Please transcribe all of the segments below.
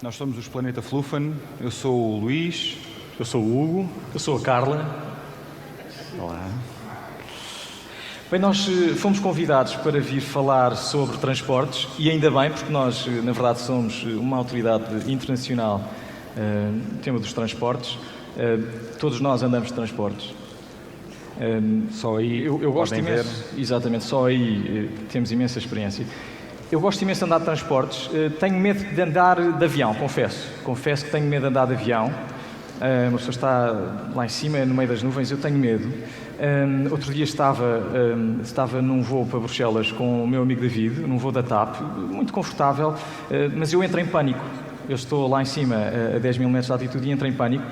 Nós somos os Planeta Fluffen. Eu sou o Luís. Eu sou o Hugo. Eu sou a Carla. Olá. Bem, nós fomos convidados para vir falar sobre transportes e ainda bem, porque nós, na verdade, somos uma autoridade internacional no tema dos transportes. Todos nós andamos de transportes. Só aí Eu gosto podem ver. imenso, exatamente, só aí temos imensa experiência. Eu gosto imenso de andar de transportes, tenho medo de andar de avião, confesso que tenho medo de andar de avião. Uma pessoa está lá em cima, no meio das nuvens, eu tenho medo. Outro dia estava num voo para Bruxelas com o meu amigo David, num voo da TAP, muito confortável, mas eu entro em pânico. Eu estou lá em cima, a 10 mil metros de altitude, e entro em pânico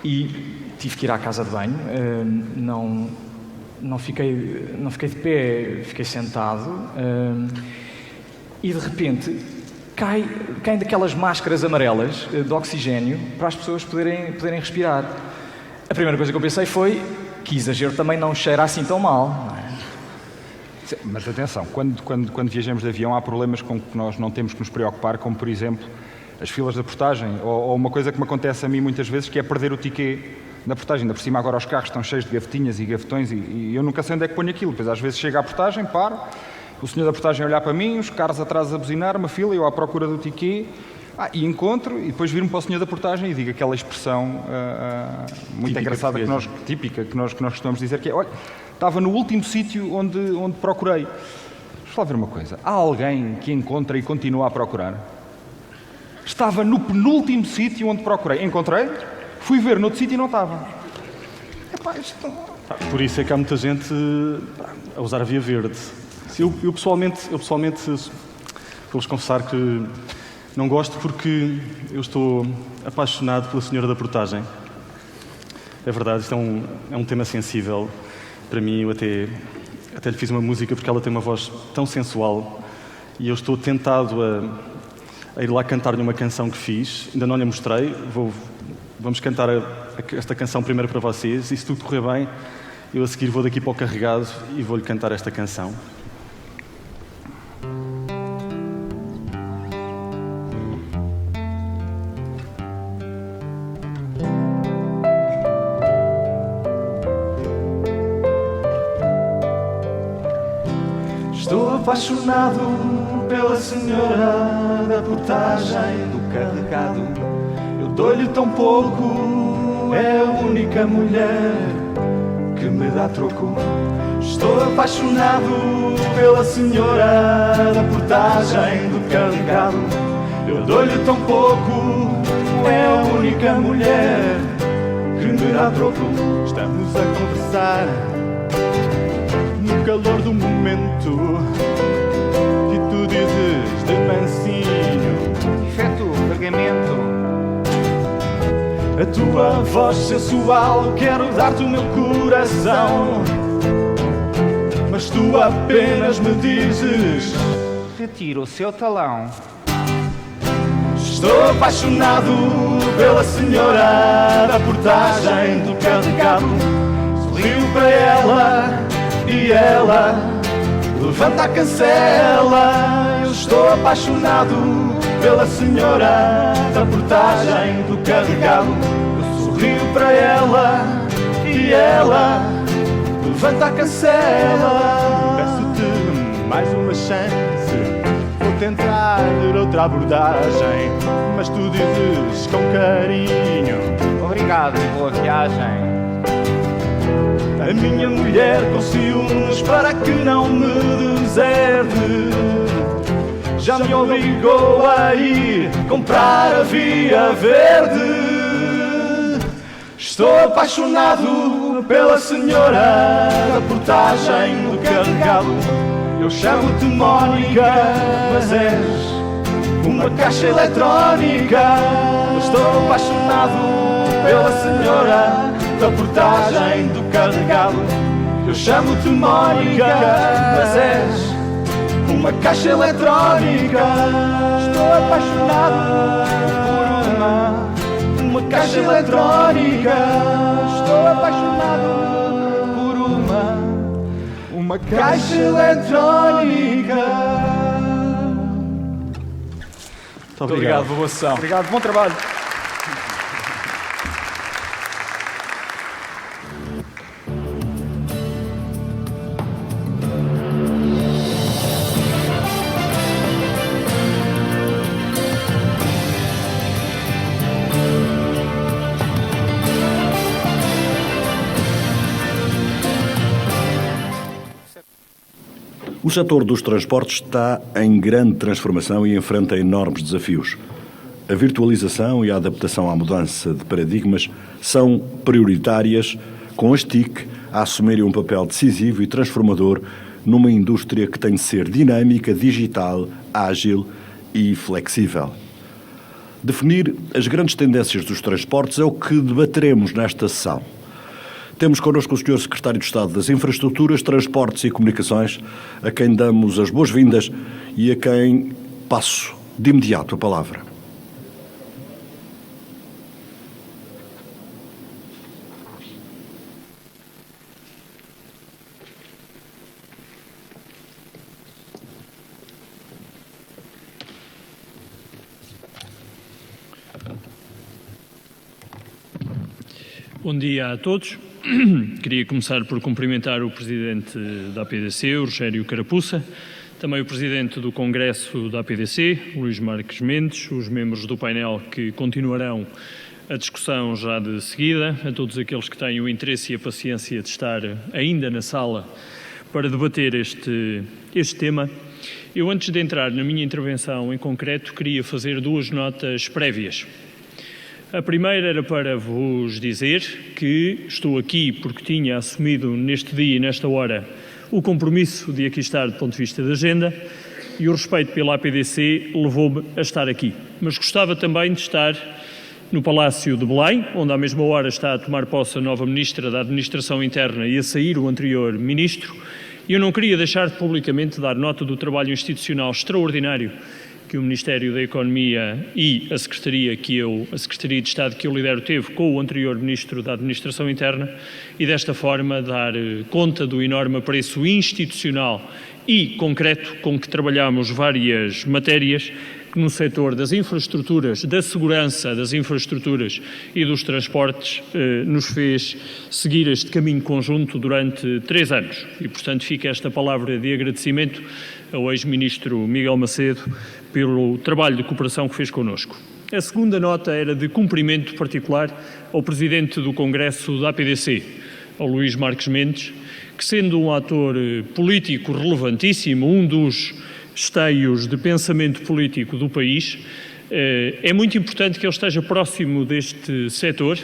e tive que ir à casa de banho. Não fiquei de pé, fiquei sentado. E de repente caem daquelas máscaras amarelas de oxigênio para as pessoas poderem respirar. A primeira coisa que eu pensei foi que exagero também não cheira assim tão mal. Não é? Sim, mas atenção, quando viajamos de avião há problemas com que nós não temos que nos preocupar, como por exemplo as filas da portagem, ou uma coisa que me acontece a mim muitas vezes, que é perder o ticket da portagem. Ainda por cima agora os carros estão cheios de gavetinhas e gavetões e eu nunca sei onde é que ponho aquilo. Depois às vezes chega à portagem, paro, o senhor da portagem a olhar para mim, os carros atrás a buzinar, uma fila, eu à procura do ticket, e encontro, e depois viro-me para o senhor da portagem e digo aquela expressão muito Típica engraçada típica que nós costumamos dizer, que é: olha, estava no último sítio onde procurei. Vamos lá ver uma coisa, há alguém que encontra e continua a procurar? Estava no penúltimo sítio onde procurei. Encontrei, fui ver noutro sítio e não estava. Por isso é que há muita gente a usar a Via Verde. Eu pessoalmente vou-vos confessar que não gosto, porque eu estou apaixonado pela senhora da portagem. É verdade, isto é um tema sensível para mim. Eu até lhe fiz uma música porque ela tem uma voz tão sensual e eu estou tentado a ir lá cantar-lhe uma canção que fiz. Ainda não lhe mostrei. Vamos cantar esta canção primeiro para vocês e, se tudo correr bem, eu a seguir vou daqui para o carregado e vou-lhe cantar esta canção. Estou apaixonado pela senhora da portagem do carregado. Eu dou-lhe tão pouco, é a única mulher que me dá troco. Estou apaixonado pela senhora da portagem do carregado. Eu dou-lhe tão pouco, é a única mulher que me dá troco. Estamos a conversar no calor do momento e tu dizes de mansinho: Efeto o pagamento. a tua voz sensual, quero dar-te o meu coração, mas tu apenas me dizes: Retira o seu talão. estou apaixonado pela senhora da portagem do carregado. Sorrio para ela e ela levanta a cancela. Eu estou apaixonado pela senhora da portagem do carregado. Eu sorrio para ela e ela levanta a cancela. Peço-te mais uma chance, vou tentar outra abordagem, mas tu dizes com carinho: Obrigado e boa viagem. a minha mulher com ciúmes para que não me deserde já me obrigou a ir comprar a Via Verde. Estou apaixonado pela senhora da portagem do carregado. Eu chamo-te Mónica, mas és uma caixa eletrónica. Eu estou apaixonado pela senhora da portagem do carregado. Eu chamo-te Mónica, mas és uma caixa eletrónica. Estou apaixonado por uma caixa eletrónica. Estou apaixonado por uma caixa eletrónica. Muito Muito obrigado. Boa sessão. Obrigado, bom trabalho. O setor dos transportes está em grande transformação e enfrenta enormes desafios. A virtualização e a adaptação à mudança de paradigmas são prioritárias, com as TIC a assumirem um papel decisivo e transformador numa indústria que tem de ser dinâmica, digital, ágil e flexível. Definir as grandes tendências dos transportes é o que debateremos nesta sessão. Temos connosco o Sr. Secretário de Estado das Infraestruturas, Transportes e Comunicações, a quem damos as boas-vindas e a quem passo de imediato a palavra. Bom dia a todos. Queria começar por cumprimentar o Presidente da APDC, o Rogério Carapuça, também o Presidente do Congresso da APDC, Luís Marques Mendes, os membros do painel que continuarão a discussão já de seguida, a todos aqueles que têm o interesse e a paciência de estar ainda na sala para debater este tema. Eu, antes de entrar na minha intervenção em concreto, queria fazer duas notas prévias. A primeira era para vos dizer que estou aqui porque tinha assumido neste dia e nesta hora o compromisso de aqui estar do ponto de vista da agenda e o respeito pela APDC levou-me a estar aqui. Mas gostava também de estar no Palácio de Belém, onde à mesma hora está a tomar posse a nova Ministra da Administração Interna e a sair o anterior Ministro, e eu não queria deixar de publicamente dar nota do trabalho institucional extraordinário que o Ministério da Economia e a Secretaria de Estado que eu lidero teve com o anterior Ministro da Administração Interna e desta forma dar conta do enorme apreço institucional e concreto com que trabalhamos várias matérias que no setor das infraestruturas, da segurança das infraestruturas e dos transportes nos fez seguir este caminho conjunto durante 3 anos. E, portanto, fica esta palavra de agradecimento ao ex-ministro Miguel Macedo pelo trabalho de cooperação que fez connosco. A segunda nota era de cumprimento particular ao Presidente do Congresso da APDC, ao Luís Marques Mendes, que, sendo um ator político relevantíssimo, um dos esteios de pensamento político do país, é muito importante que ele esteja próximo deste setor,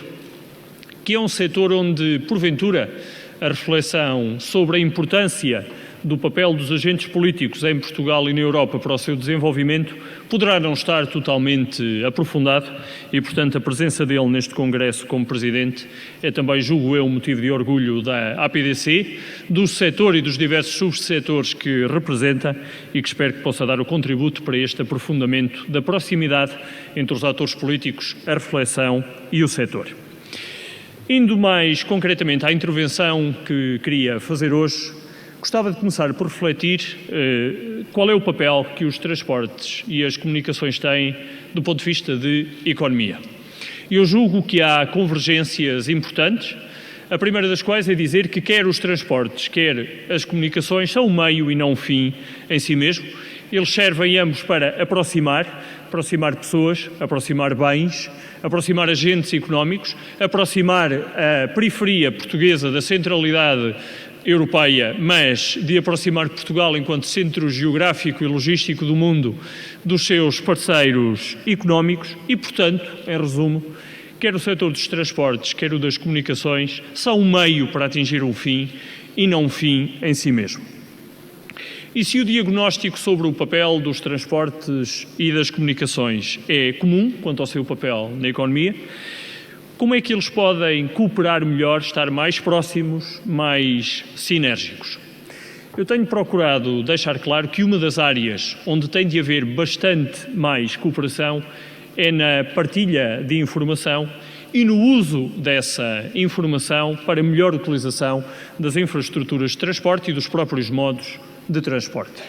que é um setor onde, porventura, a reflexão sobre a importância do papel dos agentes políticos em Portugal e na Europa para o seu desenvolvimento poderá não estar totalmente aprofundado e, portanto, a presença dele neste Congresso como Presidente é também, julgo eu, um motivo de orgulho da APDC, do setor e dos diversos subsetores que representa e que espero que possa dar o contributo para este aprofundamento da proximidade entre os atores políticos, a reflexão e o setor. Indo mais concretamente à intervenção que queria fazer hoje, gostava de começar por refletir qual é o papel que os transportes e as comunicações têm do ponto de vista de economia. Eu julgo que há convergências importantes, a primeira das quais é dizer que quer os transportes, quer as comunicações são um meio e não um fim em si mesmo. Eles servem ambos para aproximar pessoas, aproximar bens, aproximar agentes económicos, aproximar a periferia portuguesa da centralidade europeia, mas de aproximar Portugal enquanto centro geográfico e logístico do mundo dos seus parceiros económicos e, portanto, em resumo, quer o setor dos transportes, quer o das comunicações, são um meio para atingir um fim e não um fim em si mesmo. E se o diagnóstico sobre o papel dos transportes e das comunicações é comum quanto ao seu papel na economia, como é que eles podem cooperar melhor, estar mais próximos, mais sinérgicos? Eu tenho procurado deixar claro que uma das áreas onde tem de haver bastante mais cooperação é na partilha de informação e no uso dessa informação para melhor utilização das infraestruturas de transporte e dos próprios modos de transporte.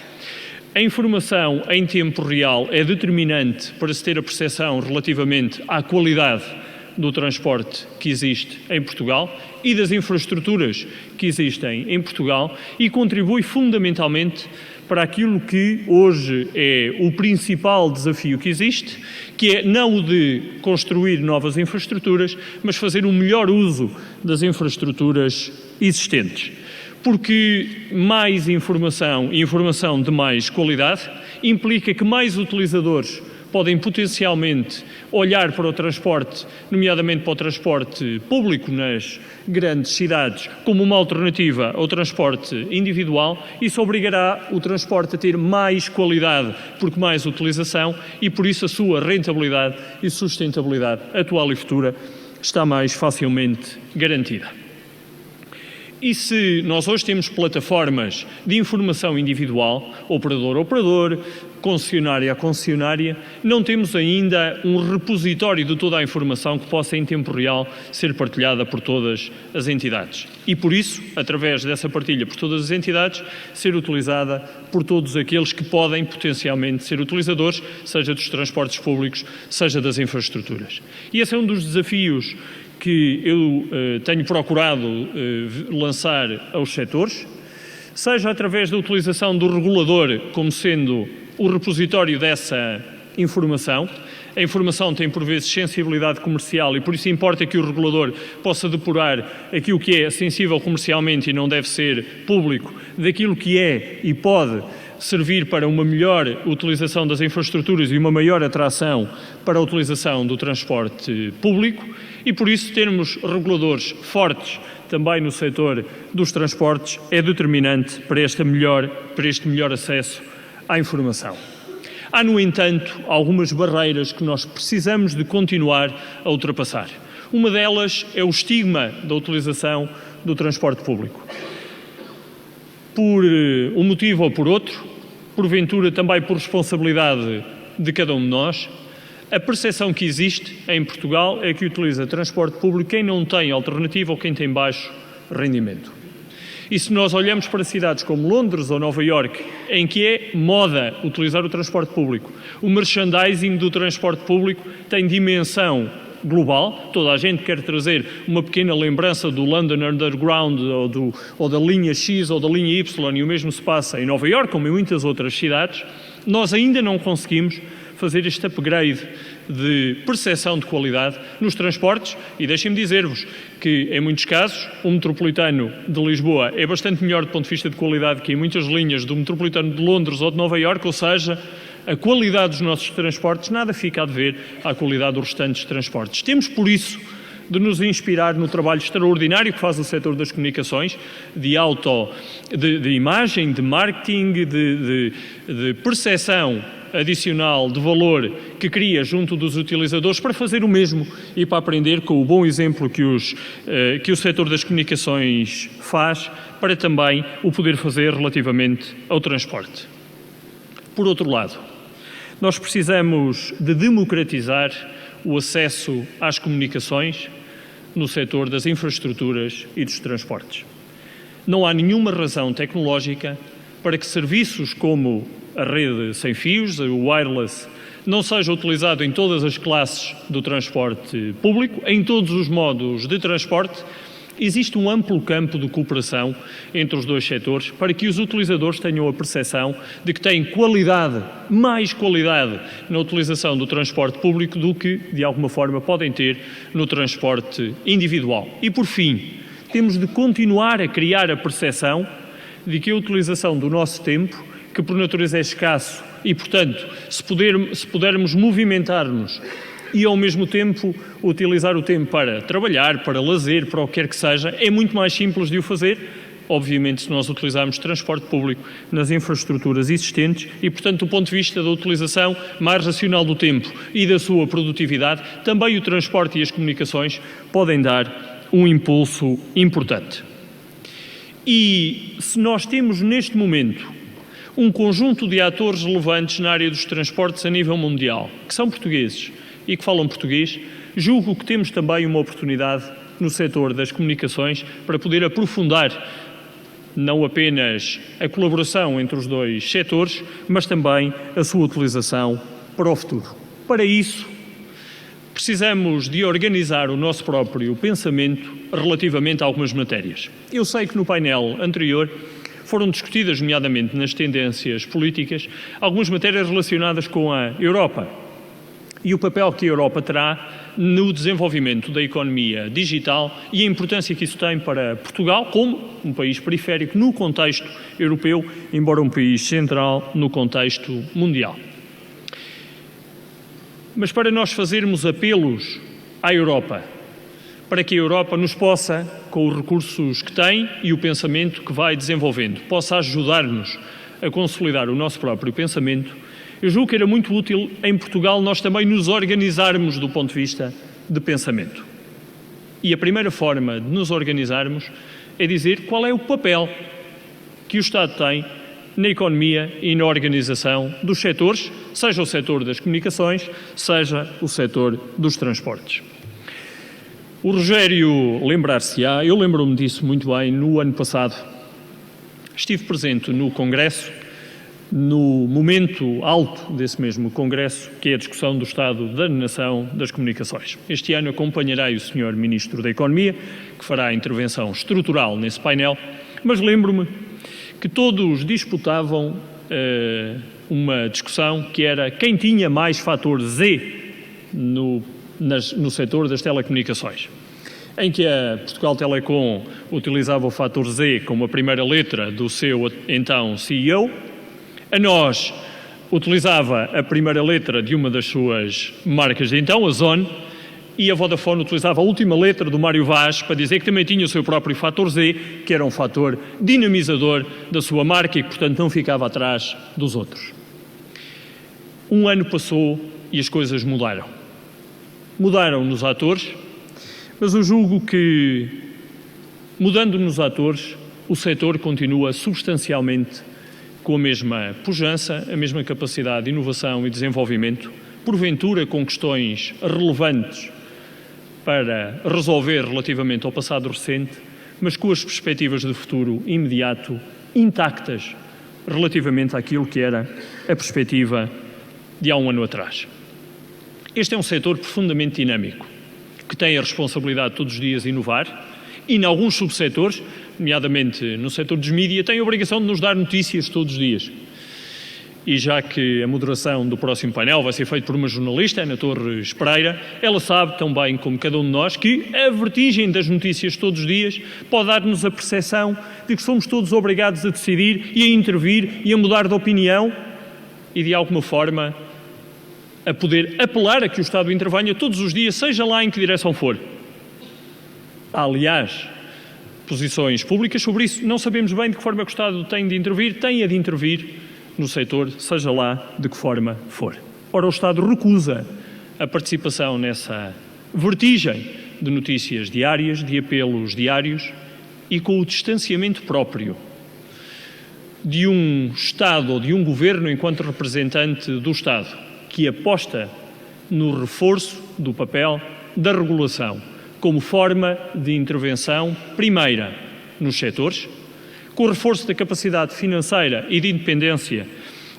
A informação em tempo real é determinante para se ter a percepção relativamente à qualidade do transporte que existe em Portugal e das infraestruturas que existem em Portugal e contribui fundamentalmente para aquilo que hoje é o principal desafio que existe, que é não o de construir novas infraestruturas, mas fazer um melhor uso das infraestruturas existentes. Porque mais informação e informação de mais qualidade implica que mais utilizadores podem potencialmente olhar para o transporte, nomeadamente para o transporte público nas grandes cidades, como uma alternativa ao transporte individual. Isso obrigará o transporte a ter mais qualidade, porque mais utilização, e por isso a sua rentabilidade e sustentabilidade atual e futura está mais facilmente garantida. E se nós hoje temos plataformas de informação individual, operador a operador, concessionária a concessionária, não temos ainda um repositório de toda a informação que possa em tempo real ser partilhada por todas as entidades. E por isso, através dessa partilha por todas as entidades, ser utilizada por todos aqueles que podem potencialmente ser utilizadores, seja dos transportes públicos, seja das infraestruturas. E esse é um dos desafios que eu tenho procurado lançar aos setores, seja através da utilização do regulador como sendo o repositório dessa informação. A informação tem, por vezes, sensibilidade comercial e, por isso, importa que o regulador possa depurar aquilo que é sensível comercialmente e não deve ser público, daquilo que é e pode servir para uma melhor utilização das infraestruturas e uma maior atração para a utilização do transporte público e, por isso, termos reguladores fortes também no setor dos transportes é determinante para este melhor acesso à informação. Há, no entanto, algumas barreiras que nós precisamos de continuar a ultrapassar. Uma delas é o estigma da utilização do transporte público. Por um motivo ou por outro, porventura também por responsabilidade de cada um de nós, a percepção que existe em Portugal é que utiliza transporte público quem não tem alternativa ou quem tem baixo rendimento. E se nós olhamos para cidades como Londres ou Nova Iorque, em que é moda utilizar o transporte público, o merchandising do transporte público tem dimensão global, toda a gente quer trazer uma pequena lembrança do London Underground ou da linha X ou da linha Y, e o mesmo se passa em Nova Iorque, como em muitas outras cidades. Nós ainda não conseguimos fazer este upgrade de percepção de qualidade nos transportes e deixem-me dizer-vos que, em muitos casos, o metropolitano de Lisboa é bastante melhor do ponto de vista de qualidade que em muitas linhas do metropolitano de Londres ou de Nova Iorque, ou seja, a qualidade dos nossos transportes nada fica a dever à qualidade dos restantes transportes. Temos, por isso, de nos inspirar no trabalho extraordinário que faz o setor das comunicações, de imagem, de marketing, de percepção adicional de valor que cria junto dos utilizadores para fazer o mesmo e para aprender com o bom exemplo que o setor das comunicações faz para também o poder fazer relativamente ao transporte. Por outro lado, nós precisamos de democratizar o acesso às comunicações no setor das infraestruturas e dos transportes. Não há nenhuma razão tecnológica para que serviços como a rede sem fios, o wireless, não seja utilizado em todas as classes do transporte público, em todos os modos de transporte. Existe um amplo campo de cooperação entre os dois setores para que os utilizadores tenham a percepção de que têm qualidade, mais qualidade na utilização do transporte público do que, de alguma forma, podem ter no transporte individual. E, por fim, temos de continuar a criar a percepção de que a utilização do nosso tempo, que por natureza é escasso e, portanto, se pudermos movimentar-nos e, ao mesmo tempo, utilizar o tempo para trabalhar, para lazer, para o que quer que seja, é muito mais simples de o fazer, obviamente, se nós utilizarmos transporte público nas infraestruturas existentes e, portanto, do ponto de vista da utilização mais racional do tempo e da sua produtividade, também o transporte e as comunicações podem dar um impulso importante. E se nós temos, neste momento, um conjunto de atores relevantes na área dos transportes a nível mundial, que são portugueses e que falam português, julgo que temos também uma oportunidade no setor das comunicações para poder aprofundar não apenas a colaboração entre os dois setores, mas também a sua utilização para o futuro. Para isso, precisamos de organizar o nosso próprio pensamento relativamente a algumas matérias. Eu sei que no painel anterior foram discutidas, nomeadamente nas tendências políticas, algumas matérias relacionadas com a Europa e o papel que a Europa terá no desenvolvimento da economia digital e a importância que isso tem para Portugal como um país periférico no contexto europeu, embora um país central no contexto mundial. Mas para nós fazermos apelos à Europa, para que a Europa nos possa, com os recursos que tem e o pensamento que vai desenvolvendo, possa ajudar-nos a consolidar o nosso próprio pensamento, eu julgo que era muito útil em Portugal nós também nos organizarmos do ponto de vista de pensamento. E a primeira forma de nos organizarmos é dizer qual é o papel que o Estado tem na economia e na organização dos setores, seja o setor das comunicações, seja o setor dos transportes. O Rogério lembrar-se-á, eu lembro-me disso muito bem, no ano passado estive presente no Congresso, no momento alto desse mesmo Congresso, que é a discussão do Estado da Nação das Comunicações. Este ano acompanharei o Sr. Ministro da Economia, que fará a intervenção estrutural nesse painel, mas lembro-me que todos disputavam uma discussão que era quem tinha mais fator Z no setor das telecomunicações, em que a Portugal Telecom utilizava o fator Z como a primeira letra do seu então CEO, a nós utilizava a primeira letra de uma das suas marcas de então, a Zone, e a Vodafone utilizava a última letra do Mário Vaz para dizer que também tinha o seu próprio fator Z, que era um fator dinamizador da sua marca e que, portanto, não ficava atrás dos outros. Um ano passou e as coisas mudaram. Mudaram nos atores, mas eu julgo que, mudando nos atores, o setor continua substancialmente com a mesma pujança, a mesma capacidade de inovação e desenvolvimento, porventura com questões relevantes para resolver relativamente ao passado recente, mas com as perspectivas de futuro imediato intactas relativamente àquilo que era a perspectiva de há um ano atrás. Este é um setor profundamente dinâmico, que tem a responsabilidade de todos os dias inovar e, em alguns subsetores, nomeadamente no setor dos mídias, tem a obrigação de nos dar notícias todos os dias. E já que a moderação do próximo painel vai ser feita por uma jornalista, Ana Torres Pereira, ela sabe tão bem como cada um de nós que a vertigem das notícias todos os dias pode dar-nos a percepção de que somos todos obrigados a decidir e a intervir e a mudar de opinião e, de alguma forma, a poder apelar a que o Estado intervenha todos os dias, seja lá em que direção for. Há, aliás, posições públicas sobre isso. Não sabemos bem de que forma que o Estado tem de intervir, tem a de intervir no setor, seja lá de que forma for. Ora, o Estado recusa a participação nessa vertigem de notícias diárias, de apelos diários e com o distanciamento próprio de um Estado ou de um governo enquanto representante do Estado que aposta no reforço do papel da regulação como forma de intervenção primeira nos setores, com o reforço da capacidade financeira e de independência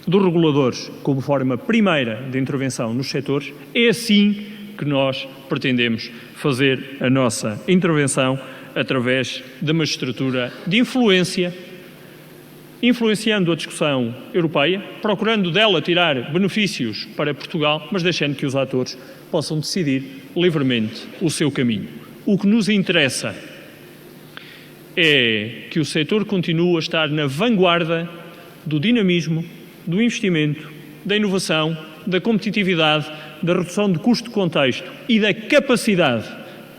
dos reguladores como forma primeira de intervenção nos setores. É assim que nós pretendemos fazer a nossa intervenção através da magistratura de influência, influenciando a discussão europeia, procurando dela tirar benefícios para Portugal, mas deixando que os atores possam decidir livremente o seu caminho. O que nos interessa é que o setor continue a estar na vanguarda do dinamismo, do investimento, da inovação, da competitividade, da redução de custo de contexto e da capacidade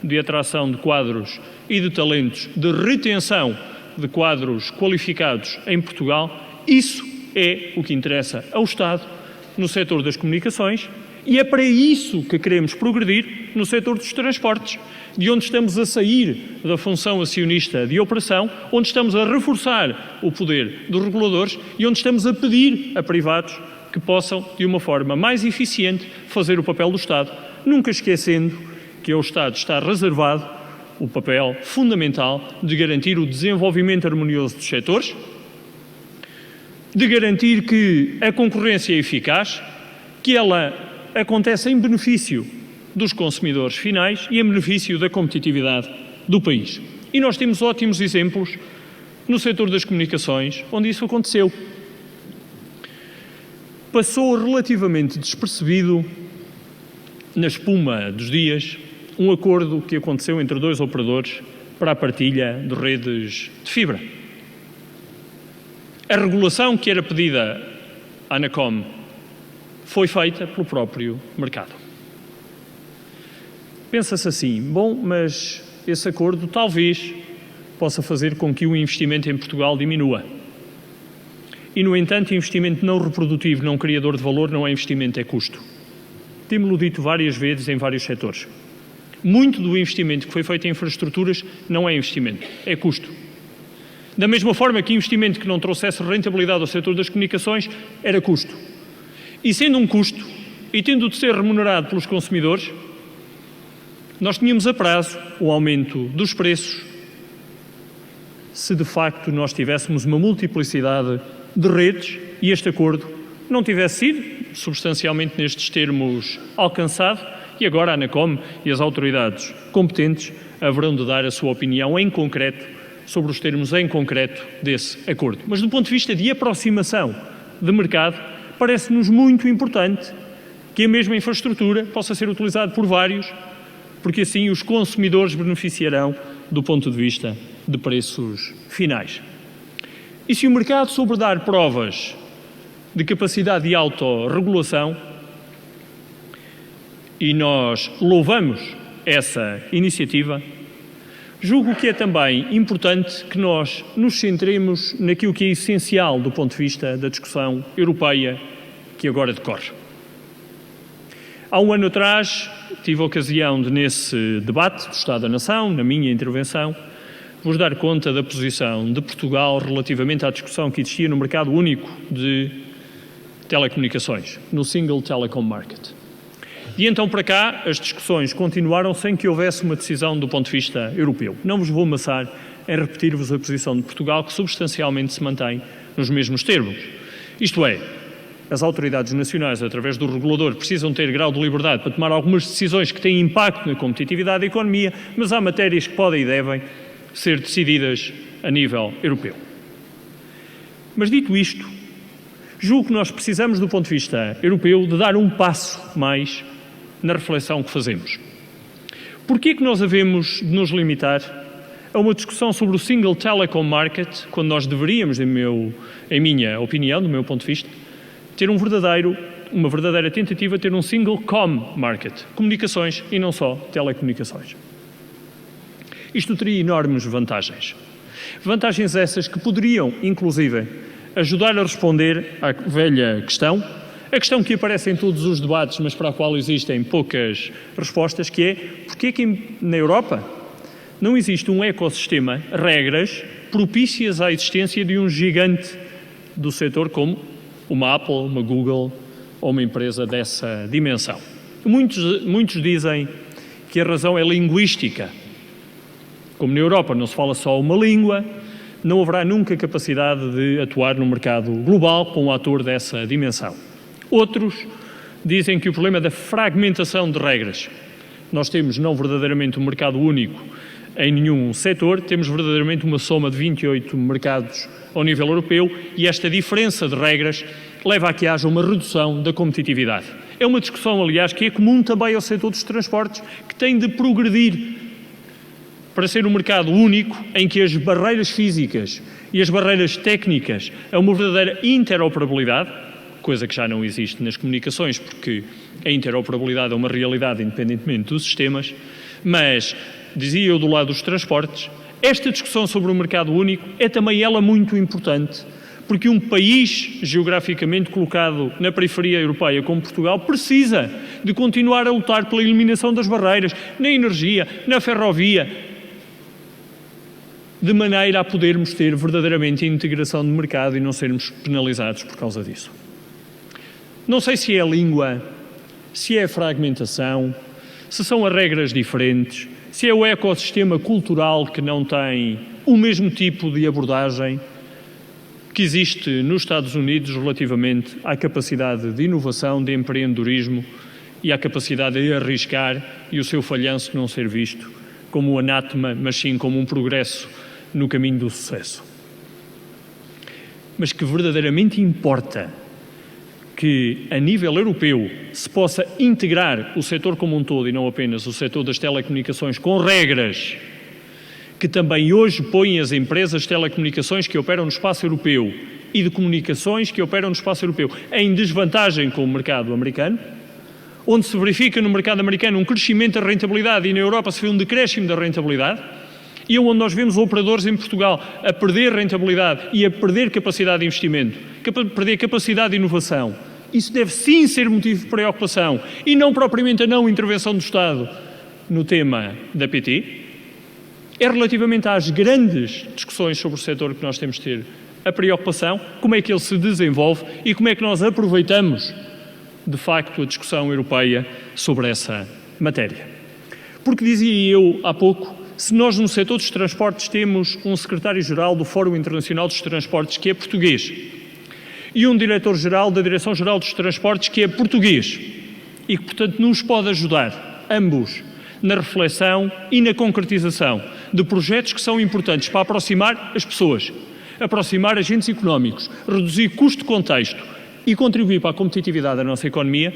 de atração de quadros e de talentos, de retenção de quadros qualificados em Portugal. Isso é o que interessa ao Estado no setor das comunicações e é para isso que queremos progredir no setor dos transportes, de onde estamos a sair da função acionista de operação, onde estamos a reforçar o poder dos reguladores e onde estamos a pedir a privados que possam, de uma forma mais eficiente, fazer o papel do Estado, nunca esquecendo que o Estado está reservado o papel fundamental de garantir o desenvolvimento harmonioso dos setores, de garantir que a concorrência é eficaz, que ela acontece em benefício dos consumidores finais e em benefício da competitividade do país. E nós temos ótimos exemplos no setor das comunicações, onde isso aconteceu. Passou relativamente despercebido, na espuma dos dias, um acordo que aconteceu entre 2 operadores para a partilha de redes de fibra. A regulação que era pedida à Anacom foi feita pelo próprio mercado. Pensa-se assim, bom, mas esse acordo talvez possa fazer com que o investimento em Portugal diminua. E, no entanto, investimento não reprodutivo, não criador de valor, não é investimento, é custo. Temos-lo dito várias vezes em vários setores. Muito do investimento que foi feito em infraestruturas não é investimento, é custo. Da mesma forma que investimento que não trouxesse rentabilidade ao setor das comunicações era custo. E sendo um custo, e tendo de ser remunerado pelos consumidores, nós tínhamos a prazo o aumento dos preços se de facto nós tivéssemos uma multiplicidade de redes e este acordo não tivesse sido substancialmente nestes termos alcançado e agora a Anacom e as autoridades competentes haverão de dar a sua opinião em concreto sobre os termos em concreto desse acordo. Mas do ponto de vista de aproximação de mercado, parece-nos muito importante que a mesma infraestrutura possa ser utilizada por vários, porque assim os consumidores beneficiarão do ponto de vista de preços finais. E se o mercado souber dar provas de capacidade de autorregulação, e nós louvamos essa iniciativa, julgo que é também importante que nós nos centremos naquilo que é essencial do ponto de vista da discussão europeia que agora decorre. Há um ano atrás, tive a ocasião de, nesse debate do Estado da Nação, na minha intervenção, vos dar conta da posição de Portugal relativamente à discussão que existia no mercado único de telecomunicações, no Single Telecom Market. E então para cá as discussões continuaram sem que houvesse uma decisão do ponto de vista europeu. Não vos vou amassar em repetir-vos a posição de Portugal, que substancialmente se mantém nos mesmos termos. Isto é, as autoridades nacionais, através do regulador, precisam ter grau de liberdade para tomar algumas decisões que têm impacto na competitividade da economia, mas há matérias que podem e devem ser decididas a nível europeu. Mas dito isto, julgo que nós precisamos, do ponto de vista europeu, de dar um passo mais na reflexão que fazemos. Porquê é que nós devemos de nos limitar a uma discussão sobre o Single Telecom Market, quando nós deveríamos, em minha opinião, do meu ponto de vista, ter uma verdadeira tentativa de ter um Single Com Market, comunicações e não só telecomunicações. Isto teria enormes vantagens. Vantagens essas que poderiam, inclusive, ajudar a responder à velha questão, a questão que aparece em todos os debates, mas para a qual existem poucas respostas, que é porque é que na Europa não existe um ecossistema, regras, propícias à existência de um gigante do setor como uma Apple, uma Google ou uma empresa dessa dimensão. Muitos dizem que a razão é linguística. Como na Europa não se fala só uma língua, não haverá nunca capacidade de atuar no mercado global com um ator dessa dimensão. Outros dizem que o problema é da fragmentação de regras. Nós temos não verdadeiramente um mercado único em nenhum setor, temos verdadeiramente uma soma de 28 mercados ao nível europeu e esta diferença de regras leva a que haja uma redução da competitividade. É uma discussão, aliás, que é comum também ao setor dos transportes, que tem de progredir para ser um mercado único em que as barreiras físicas e as barreiras técnicas é uma verdadeira interoperabilidade, coisa que já não existe nas comunicações, porque a interoperabilidade é uma realidade independentemente dos sistemas, mas, dizia eu do lado dos transportes, esta discussão sobre o mercado único é também ela muito importante, porque um país geograficamente colocado na periferia europeia como Portugal precisa de continuar a lutar pela eliminação das barreiras na energia, na ferrovia, de maneira a podermos ter verdadeiramente a integração de mercado e não sermos penalizados por causa disso. Não sei se é a língua, se é a fragmentação, se são as regras diferentes, se é o ecossistema cultural que não tem o mesmo tipo de abordagem que existe nos Estados Unidos relativamente à capacidade de inovação, de empreendedorismo e à capacidade de arriscar e o seu falhanço não ser visto como um anátema, mas sim como um progresso no caminho do sucesso. Mas que verdadeiramente importa que, a nível europeu, se possa integrar o setor como um todo e não apenas o setor das telecomunicações com regras que também hoje põem as empresas de telecomunicações que operam no espaço europeu e de comunicações que operam no espaço europeu em desvantagem com o mercado americano, onde se verifica no mercado americano um crescimento da rentabilidade e na Europa se vê um decréscimo da rentabilidade, e onde nós vemos operadores em Portugal a perder rentabilidade e a perder capacidade de investimento, a perder capacidade de inovação. Isso deve sim ser motivo de preocupação e não propriamente a não intervenção do Estado no tema da PT. É relativamente às grandes discussões sobre o setor que nós temos de ter a preocupação, como é que ele se desenvolve e como é que nós aproveitamos, de facto, a discussão europeia sobre essa matéria. Porque dizia eu há pouco, se nós no setor dos transportes temos um secretário-geral do Fórum Internacional dos Transportes que é português e um diretor-geral da Direção-Geral dos Transportes que é português e que, portanto, nos pode ajudar, ambos, na reflexão e na concretização de projetos que são importantes para aproximar as pessoas, aproximar agentes económicos, reduzir custo de contexto e contribuir para a competitividade da nossa economia,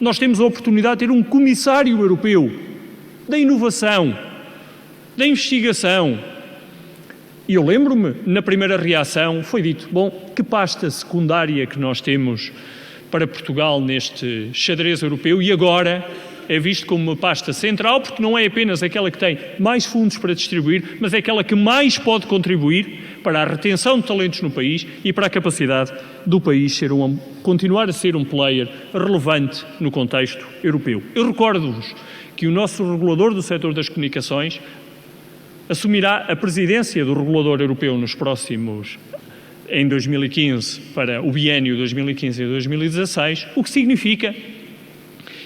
nós temos a oportunidade de ter um comissário europeu da inovação, da investigação. E eu lembro-me, na primeira reação, foi dito, bom, que pasta secundária que nós temos para Portugal neste xadrez europeu e agora é visto como uma pasta central, porque não é apenas aquela que tem mais fundos para distribuir, mas é aquela que mais pode contribuir para a retenção de talentos no país e para a capacidade do país continuar a ser um player relevante no contexto europeu. Eu recordo-vos que o nosso regulador do setor das comunicações assumirá a presidência do regulador europeu em 2015, para o biénio 2015 e 2016, o que significa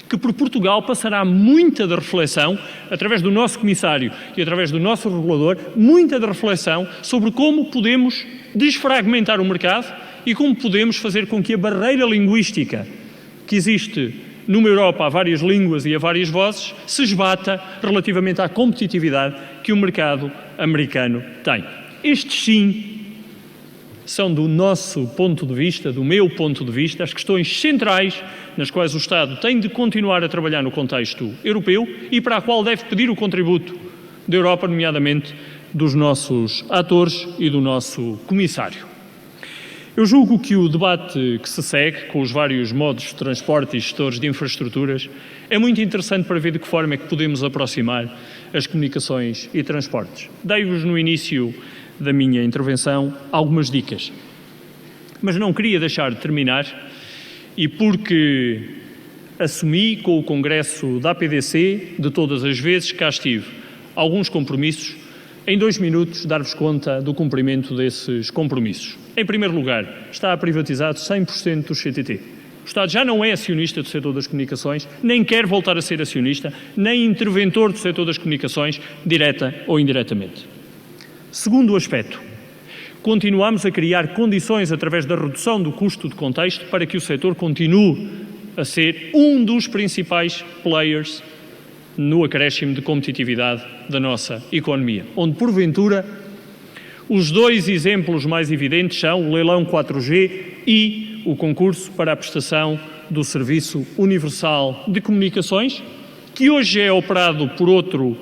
que por Portugal passará muita da reflexão, através do nosso comissário e através do nosso regulador, muita da reflexão sobre como podemos desfragmentar o mercado e como podemos fazer com que a barreira linguística que existe numa Europa a várias línguas e a várias vozes se esbata relativamente à competitividade que o mercado americano tem. Estes sim são, do nosso ponto de vista, do meu ponto de vista, as questões centrais nas quais o Estado tem de continuar a trabalhar no contexto europeu e para a qual deve pedir o contributo da Europa, nomeadamente dos nossos atores e do nosso comissário. Eu julgo que o debate que se segue, com os vários modos de transporte e gestores de infraestruturas, é muito interessante para ver de que forma é que podemos aproximar as comunicações e transportes. Dei-vos no início da minha intervenção algumas dicas, mas não queria deixar de terminar, e porque assumi com o Congresso da APDC, de todas as vezes que cá estive, alguns compromissos, em 2 minutos dar-vos conta do cumprimento desses compromissos. Em primeiro lugar, está privatizado 100% do CTT. O Estado já não é acionista do setor das comunicações, nem quer voltar a ser acionista, nem interventor do setor das comunicações, direta ou indiretamente. Segundo aspecto, continuamos a criar condições através da redução do custo de contexto para que o setor continue a ser um dos principais players no acréscimo de competitividade da nossa economia, onde, porventura, os 2 exemplos mais evidentes são o leilão 4G e o concurso para a prestação do Serviço Universal de Comunicações, que hoje é operado por outro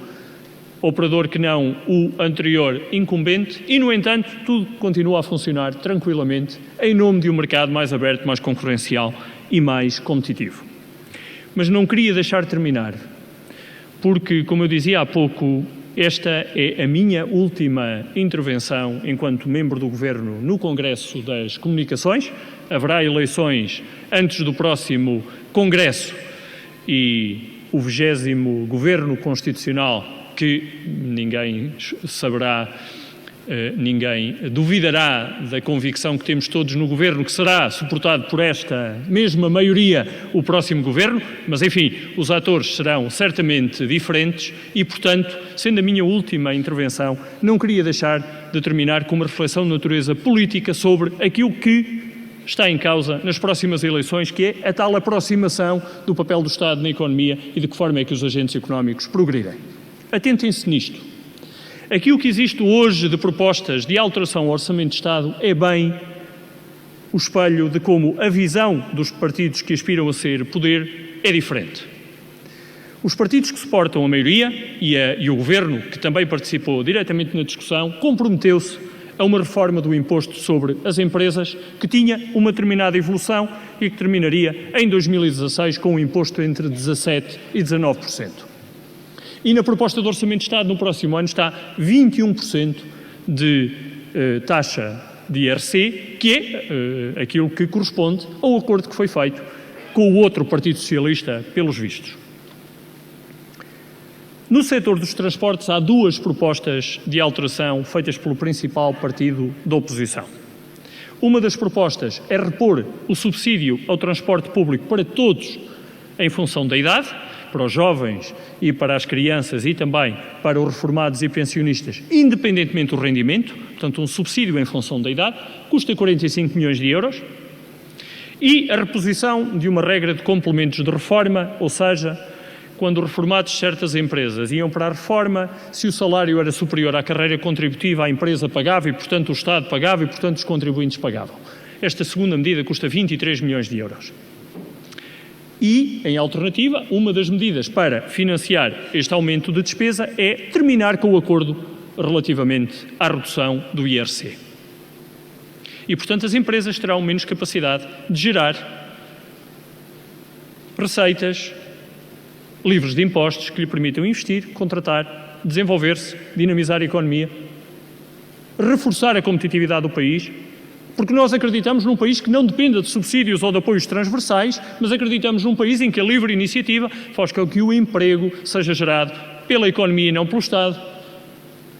operador que não o anterior incumbente e, no entanto, tudo continua a funcionar tranquilamente em nome de um mercado mais aberto, mais concorrencial e mais competitivo. Mas não queria deixar de terminar, porque, como eu dizia há pouco, esta é a minha última intervenção enquanto membro do Governo no Congresso das Comunicações. Haverá eleições antes do próximo Congresso e o 20º Governo Constitucional, que ninguém saberá ninguém duvidará da convicção que temos todos no Governo, que será suportado por esta mesma maioria o próximo Governo, mas enfim, os atores serão certamente diferentes e, portanto, sendo a minha última intervenção, não queria deixar de terminar com uma reflexão de natureza política sobre aquilo que está em causa nas próximas eleições, que é a tal aproximação do papel do Estado na economia e de que forma é que os agentes económicos progridem. Atentem-se nisto. Aquilo que existe hoje de propostas de alteração ao Orçamento de Estado é bem o espelho de como a visão dos partidos que aspiram a ser poder é diferente. Os partidos que suportam a maioria e o Governo, que também participou diretamente na discussão, comprometeu-se a uma reforma do imposto sobre as empresas que tinha uma determinada evolução e que terminaria em 2016 com um imposto entre 17% e 19%. E na proposta do Orçamento de Estado, no próximo ano, está 21% de taxa de IRC, que é aquilo que corresponde ao acordo que foi feito com o outro Partido Socialista, pelos vistos. No setor dos transportes, há duas propostas de alteração feitas pelo principal partido da oposição. Uma das propostas é repor o subsídio ao transporte público para todos em função da idade, para os jovens e para as crianças e também para os reformados e pensionistas, independentemente do rendimento, portanto um subsídio em função da idade, custa 45 milhões de euros, e a reposição de uma regra de complementos de reforma, ou seja, quando os reformados de certas empresas iam para a reforma, se o salário era superior à carreira contributiva, a empresa pagava e, portanto, o Estado pagava e, portanto, os contribuintes pagavam. Esta segunda medida custa 23 milhões de euros. E, em alternativa, uma das medidas para financiar este aumento de despesa é terminar com o acordo relativamente à redução do IRC. E, portanto, as empresas terão menos capacidade de gerar receitas livres de impostos que lhe permitam investir, contratar, desenvolver-se, dinamizar a economia, reforçar a competitividade do país, porque nós acreditamos num país que não dependa de subsídios ou de apoios transversais, mas acreditamos num país em que a livre iniciativa faz com que o emprego seja gerado pela economia e não pelo Estado,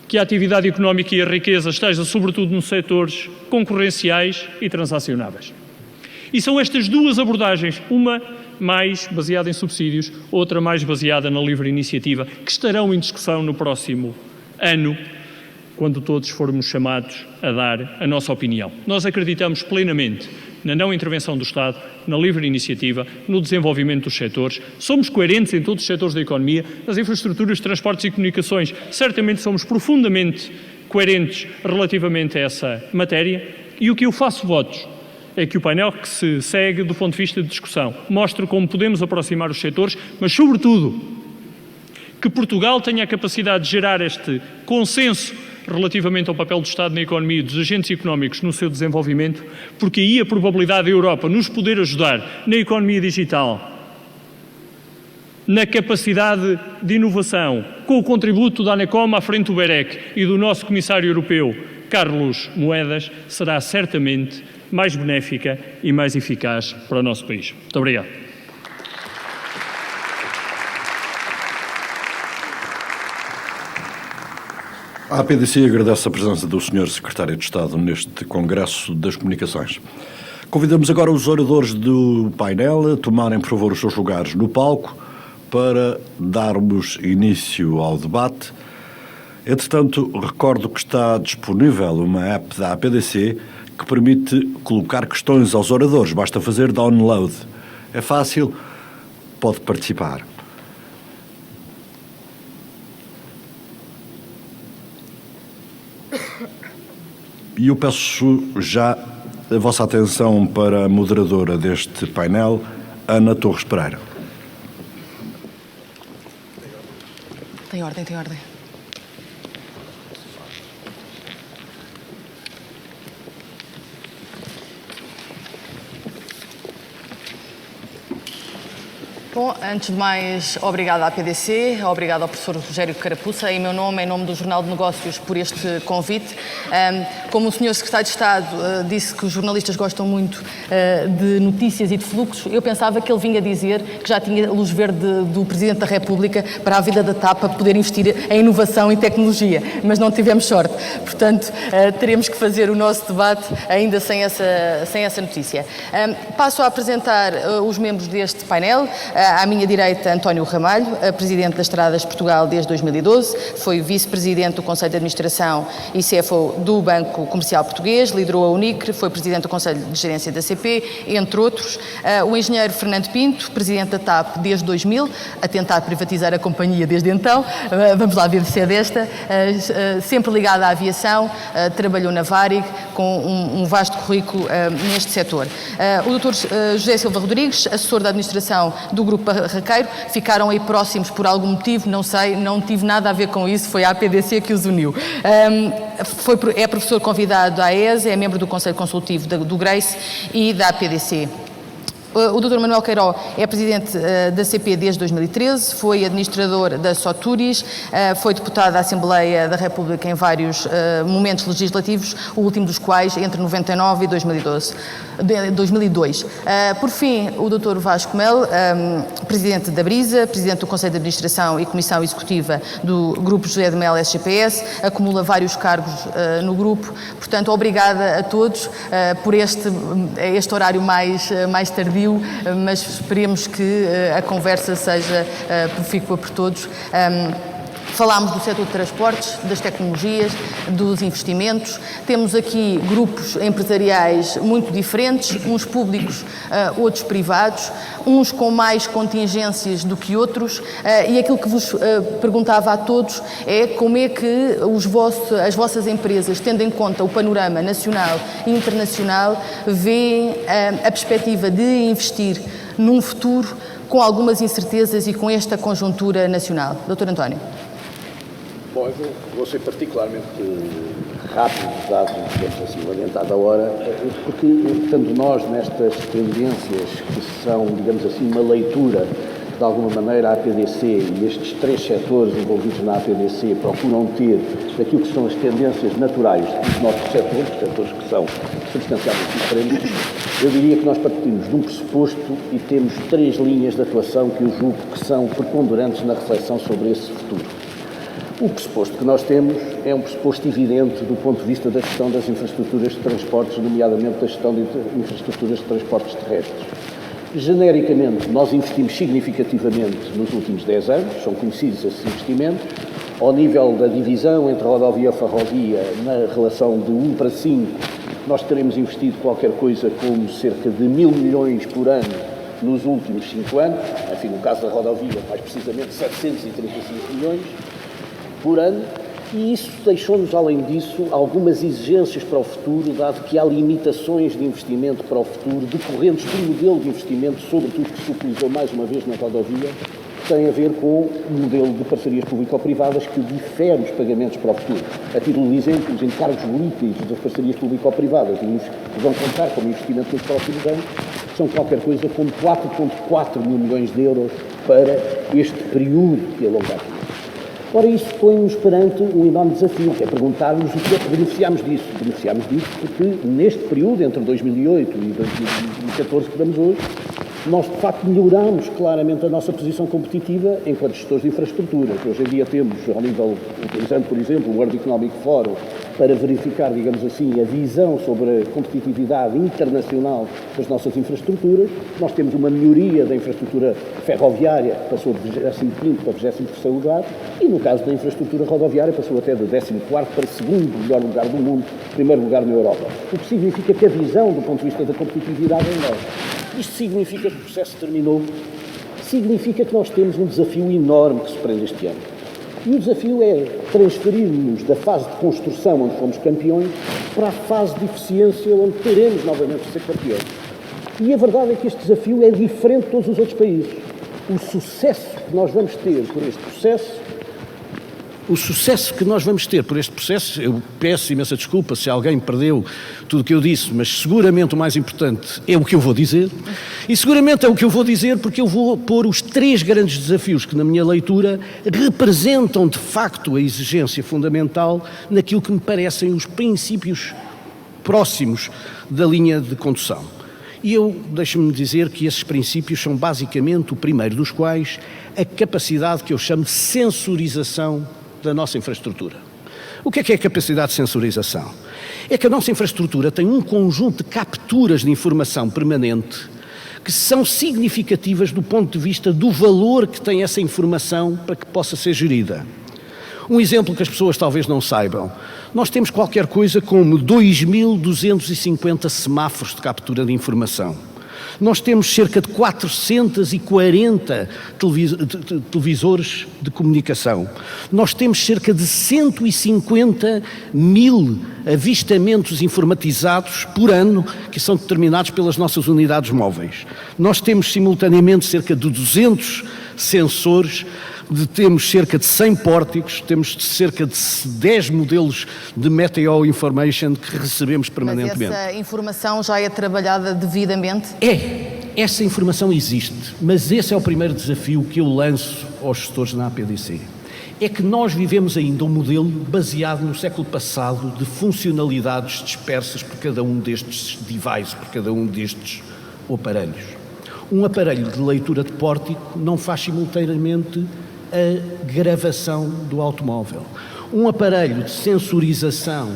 que a atividade económica e a riqueza esteja sobretudo nos setores concorrenciais e transacionáveis. E são estas duas abordagens, uma mais baseada em subsídios, outra mais baseada na livre iniciativa, que estarão em discussão no próximo ano, quando todos formos chamados a dar a nossa opinião. Nós acreditamos plenamente na não intervenção do Estado, na livre iniciativa, no desenvolvimento dos setores. Somos coerentes em todos os setores da economia, nas infraestruturas, transportes e comunicações. Certamente somos profundamente coerentes relativamente a essa matéria. E o que eu faço votos é que o painel que se segue do ponto de vista de discussão mostre como podemos aproximar os setores, mas, sobretudo, que Portugal tenha a capacidade de gerar este consenso relativamente ao papel do Estado na economia e dos agentes económicos no seu desenvolvimento, porque aí a probabilidade da Europa nos poder ajudar na economia digital, na capacidade de inovação, com o contributo da ANECOM à frente do BEREC e do nosso Comissário Europeu, Carlos Moedas, será certamente mais benéfica e mais eficaz para o nosso país. Muito obrigado. A APDC agradece a presença do Sr. Secretário de Estado neste Congresso das Comunicações. Convidamos agora os oradores do painel a tomarem, por favor, os seus lugares no palco para darmos início ao debate. Entretanto, recordo que está disponível uma app da APDC que permite colocar questões aos oradores. Basta fazer download. É fácil, pode participar. E eu peço já a vossa atenção para a moderadora deste painel, Ana Torres Pereira. Tem ordem, tem ordem. Bom, antes de mais, obrigada à PDC, obrigada ao professor Rogério Carapuça, em meu nome, em nome do Jornal de Negócios, por este convite. Como o senhor Secretário de Estado disse que os jornalistas gostam muito de notícias e de fluxos, eu pensava que ele vinha dizer que já tinha luz verde do Presidente da República para a vida da TAP para poder investir em inovação e tecnologia, mas não tivemos sorte. Portanto, teremos que fazer o nosso debate ainda sem essa notícia. Passo a apresentar os membros deste painel. À minha direita, António Ramalho, Presidente das Estradas de Portugal desde 2012, foi Vice-Presidente do Conselho de Administração e CFO do Banco Comercial Português, liderou a Unicre, foi Presidente do Conselho de Gerência da CP, entre outros. O engenheiro Fernando Pinto, Presidente da TAP desde 2000, a tentar privatizar a companhia desde então, vamos lá ver se é desta, sempre ligado à aviação, trabalhou na Varig, com um vasto currículo neste setor. O Dr. José Silva Rodrigues, assessor da administração do Grupo Barraqueiro, ficaram aí próximos por algum motivo, não sei, não tive nada a ver com isso, foi a APDC que os uniu. É professor convidado da AES, é membro do Conselho Consultivo do Grace e da APDC. O Dr. Manuel Queiró é Presidente da CP desde 2013, foi administrador da Soturis, foi deputado da Assembleia da República em vários momentos legislativos, o último dos quais entre 99 e 2002. Por fim, o Dr. Vasco Mel, Presidente da Brisa, Presidente do Conselho de Administração e Comissão Executiva do Grupo José de Mel SGPS, acumula vários cargos no grupo. Portanto, obrigada a todos por este horário mais tardio, mas esperemos que a conversa seja profícua por todos. Falámos do setor de transportes, das tecnologias, dos investimentos. Temos aqui grupos empresariais muito diferentes, uns públicos, outros privados, uns com mais contingências do que outros, e aquilo que vos perguntava a todos é como é que as vossas empresas, tendo em conta o panorama nacional e internacional, veem a perspectiva de investir num futuro com algumas incertezas e com esta conjuntura nacional. Dr. António. Bom, eu vou ser particularmente rápido, dado, digamos assim, orientado a hora, porque, estando nós nestas tendências que são, digamos assim, uma leitura, de alguma maneira, a APDC e estes três setores envolvidos na APDC procuram ter daquilo que são as tendências naturais dos nossos setores que são substancialmente diferentes, eu diria que nós partimos de um pressuposto e temos três linhas de atuação que eu julgo que são preponderantes na reflexão sobre esse futuro. O pressuposto que nós temos é um pressuposto evidente do ponto de vista da gestão das infraestruturas de transportes, nomeadamente da gestão de infraestruturas de transportes terrestres. Genericamente, nós investimos significativamente nos últimos 10 anos, são conhecidos esses investimentos, ao nível da divisão entre a rodovia e a ferrovia, na relação de 1 para 5, nós teremos investido qualquer coisa como cerca de 1.000 milhões por ano nos últimos 5 anos, enfim, no caso da rodovia, mais precisamente 735 milhões por ano, e isso deixou-nos, além disso, algumas exigências para o futuro, dado que há limitações de investimento para o futuro, decorrentes do modelo de investimento, sobretudo que se utilizou mais uma vez na rodovia, que tem a ver com o modelo de parcerias público-privadas que difere os pagamentos para o futuro. A título de exemplo, os encargos líquidos das parcerias público-privadas, que vão contar como investimento nos próximos anos, são qualquer coisa como 4,4 mil milhões de euros para este período que alonga aqui. Ora, isso põe-nos perante um enorme desafio, que é perguntar-nos o que é que beneficiamos disso. Beneficiamos disso porque, neste período, entre 2008 e 2014 que estamos hoje, nós, de facto, melhoramos claramente a nossa posição competitiva enquanto gestores de infraestruturas. Hoje em dia temos, ao nível, utilizando, por exemplo, o World Economic Forum, para verificar, digamos assim, a visão sobre a competitividade internacional das nossas infraestruturas. Nós temos uma melhoria da infraestrutura ferroviária, que passou de 25º para 23º lugar, e no caso da infraestrutura rodoviária passou até de 14º para 2º melhor lugar do mundo, primeiro lugar na Europa. O que significa que a visão, do ponto de vista da competitividade, é enorme. Isto significa que o processo terminou, significa que nós temos um desafio enorme que se prende este ano. E o desafio é transferir-nos da fase de construção, onde fomos campeões, para a fase de eficiência, onde teremos novamente de ser campeões. E a verdade é que este desafio é diferente de todos os outros países. O sucesso que nós vamos ter por este processo o sucesso que nós vamos ter por este processo, eu peço imensa desculpa se alguém perdeu tudo o que eu disse, mas seguramente o mais importante é o que eu vou dizer, e seguramente é o que eu vou dizer porque eu vou pôr os 3 grandes desafios que na minha leitura representam de facto a exigência fundamental naquilo que me parecem os princípios próximos da linha de condução. E deixe-me dizer que esses princípios são basicamente, o primeiro dos quais, a capacidade que eu chamo de sensorização da nossa infraestrutura. O que é a capacidade de sensorização? É que a nossa infraestrutura tem um conjunto de capturas de informação permanente que são significativas do ponto de vista do valor que tem essa informação para que possa ser gerida. Um exemplo que as pessoas talvez não saibam. Nós temos qualquer coisa como 2.250 semáforos de captura de informação. Nós temos cerca de 440 televisores de comunicação. Nós temos cerca de 150.000 avistamentos informatizados por ano, que são determinados pelas nossas unidades móveis. Nós temos simultaneamente cerca de 200 sensores, temos cerca de 100 pórticos, temos cerca de 10 modelos de Meteo Information que recebemos permanentemente. Mas essa informação já é trabalhada devidamente? Essa informação existe, mas esse é o primeiro desafio que eu lanço aos gestores na APDC. É que nós vivemos ainda um modelo baseado no século passado de funcionalidades dispersas por cada um destes devices, por cada um destes aparelhos. Um aparelho de leitura de pórtico não faz simultaneamente a gravação do automóvel. Um aparelho de sensorização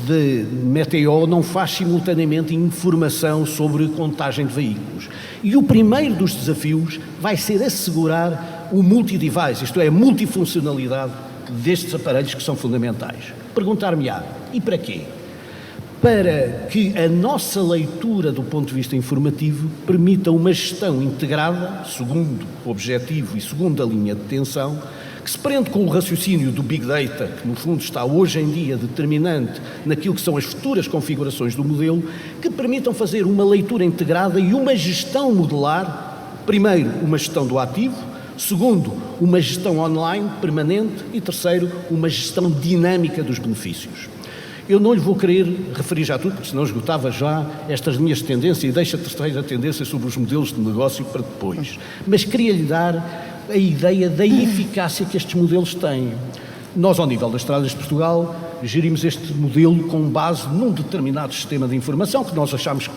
de Meteo não faz simultaneamente informação sobre contagem de veículos. E o primeiro dos desafios vai ser assegurar o multi-device, isto é, a multifuncionalidade destes aparelhos que são fundamentais. Perguntar-me-á, e para quê? Para que a nossa leitura do ponto de vista informativo permita uma gestão integrada, segundo o objetivo e segundo a linha de tensão, que se prende com o raciocínio do Big Data, que no fundo está hoje em dia determinante naquilo que são as futuras configurações do modelo, que permitam fazer uma leitura integrada e uma gestão modular, primeiro, uma gestão do ativo, segundo, uma gestão online permanente e terceiro, uma gestão dinâmica dos benefícios. Eu não lhe vou querer referir já tudo, porque senão esgotava já estas linhas de tendência e deixa a terceira tendência sobre os modelos de negócio para depois. Mas queria-lhe dar a ideia da eficácia que estes modelos têm. Nós, ao nível das estradas de Portugal, gerimos este modelo com base num determinado sistema de informação que nós achamos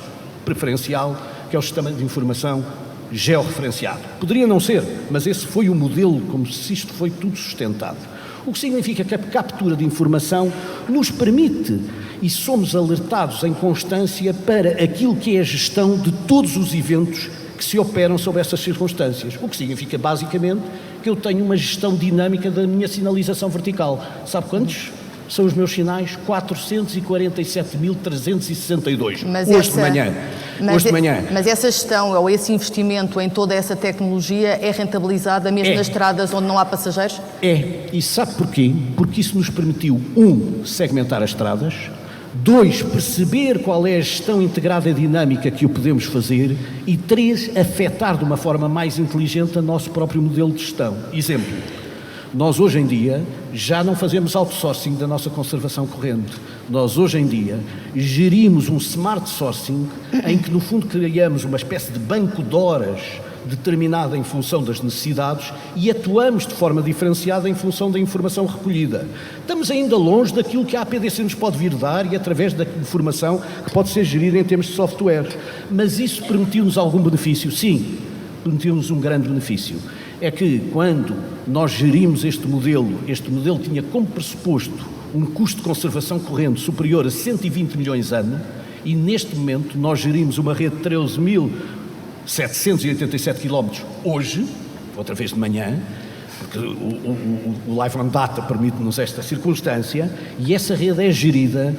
preferencial, que é o sistema de informação georreferenciado. Poderia não ser, mas esse foi o modelo, como se isto foi tudo sustentado. O que significa que a captura de informação nos permite e somos alertados em constância para aquilo que é a gestão de todos os eventos que se operam sob essas circunstâncias. O que significa, basicamente, que eu tenho uma gestão dinâmica da minha sinalização vertical. Sabe quantos são os meus sinais? 447.362. Hoje de manhã. Mas essa gestão ou esse investimento em toda essa tecnologia é rentabilizada mesmo nas estradas onde não há passageiros? É. E sabe porquê? Porque isso nos permitiu, 1, segmentar as estradas, 2, perceber qual é a gestão integrada e dinâmica que o podemos fazer e 3, afetar de uma forma mais inteligente o nosso próprio modelo de gestão. Exemplo. Nós hoje em dia já não fazemos outsourcing da nossa conservação corrente. Nós hoje em dia gerimos um smart sourcing em que no fundo criamos uma espécie de banco de horas determinada em função das necessidades e atuamos de forma diferenciada em função da informação recolhida. Estamos ainda longe daquilo que a APDC nos pode vir dar e através da informação que pode ser gerida em termos de software. Mas isso permitiu-nos algum benefício? Sim, permitiu-nos um grande benefício. É que quando nós gerimos este modelo tinha como pressuposto um custo de conservação corrente superior a 120 milhões ano e neste momento nós gerimos uma rede de 13.787 km hoje, outra vez de manhã, porque o Live on Data permite-nos esta circunstância e essa rede é gerida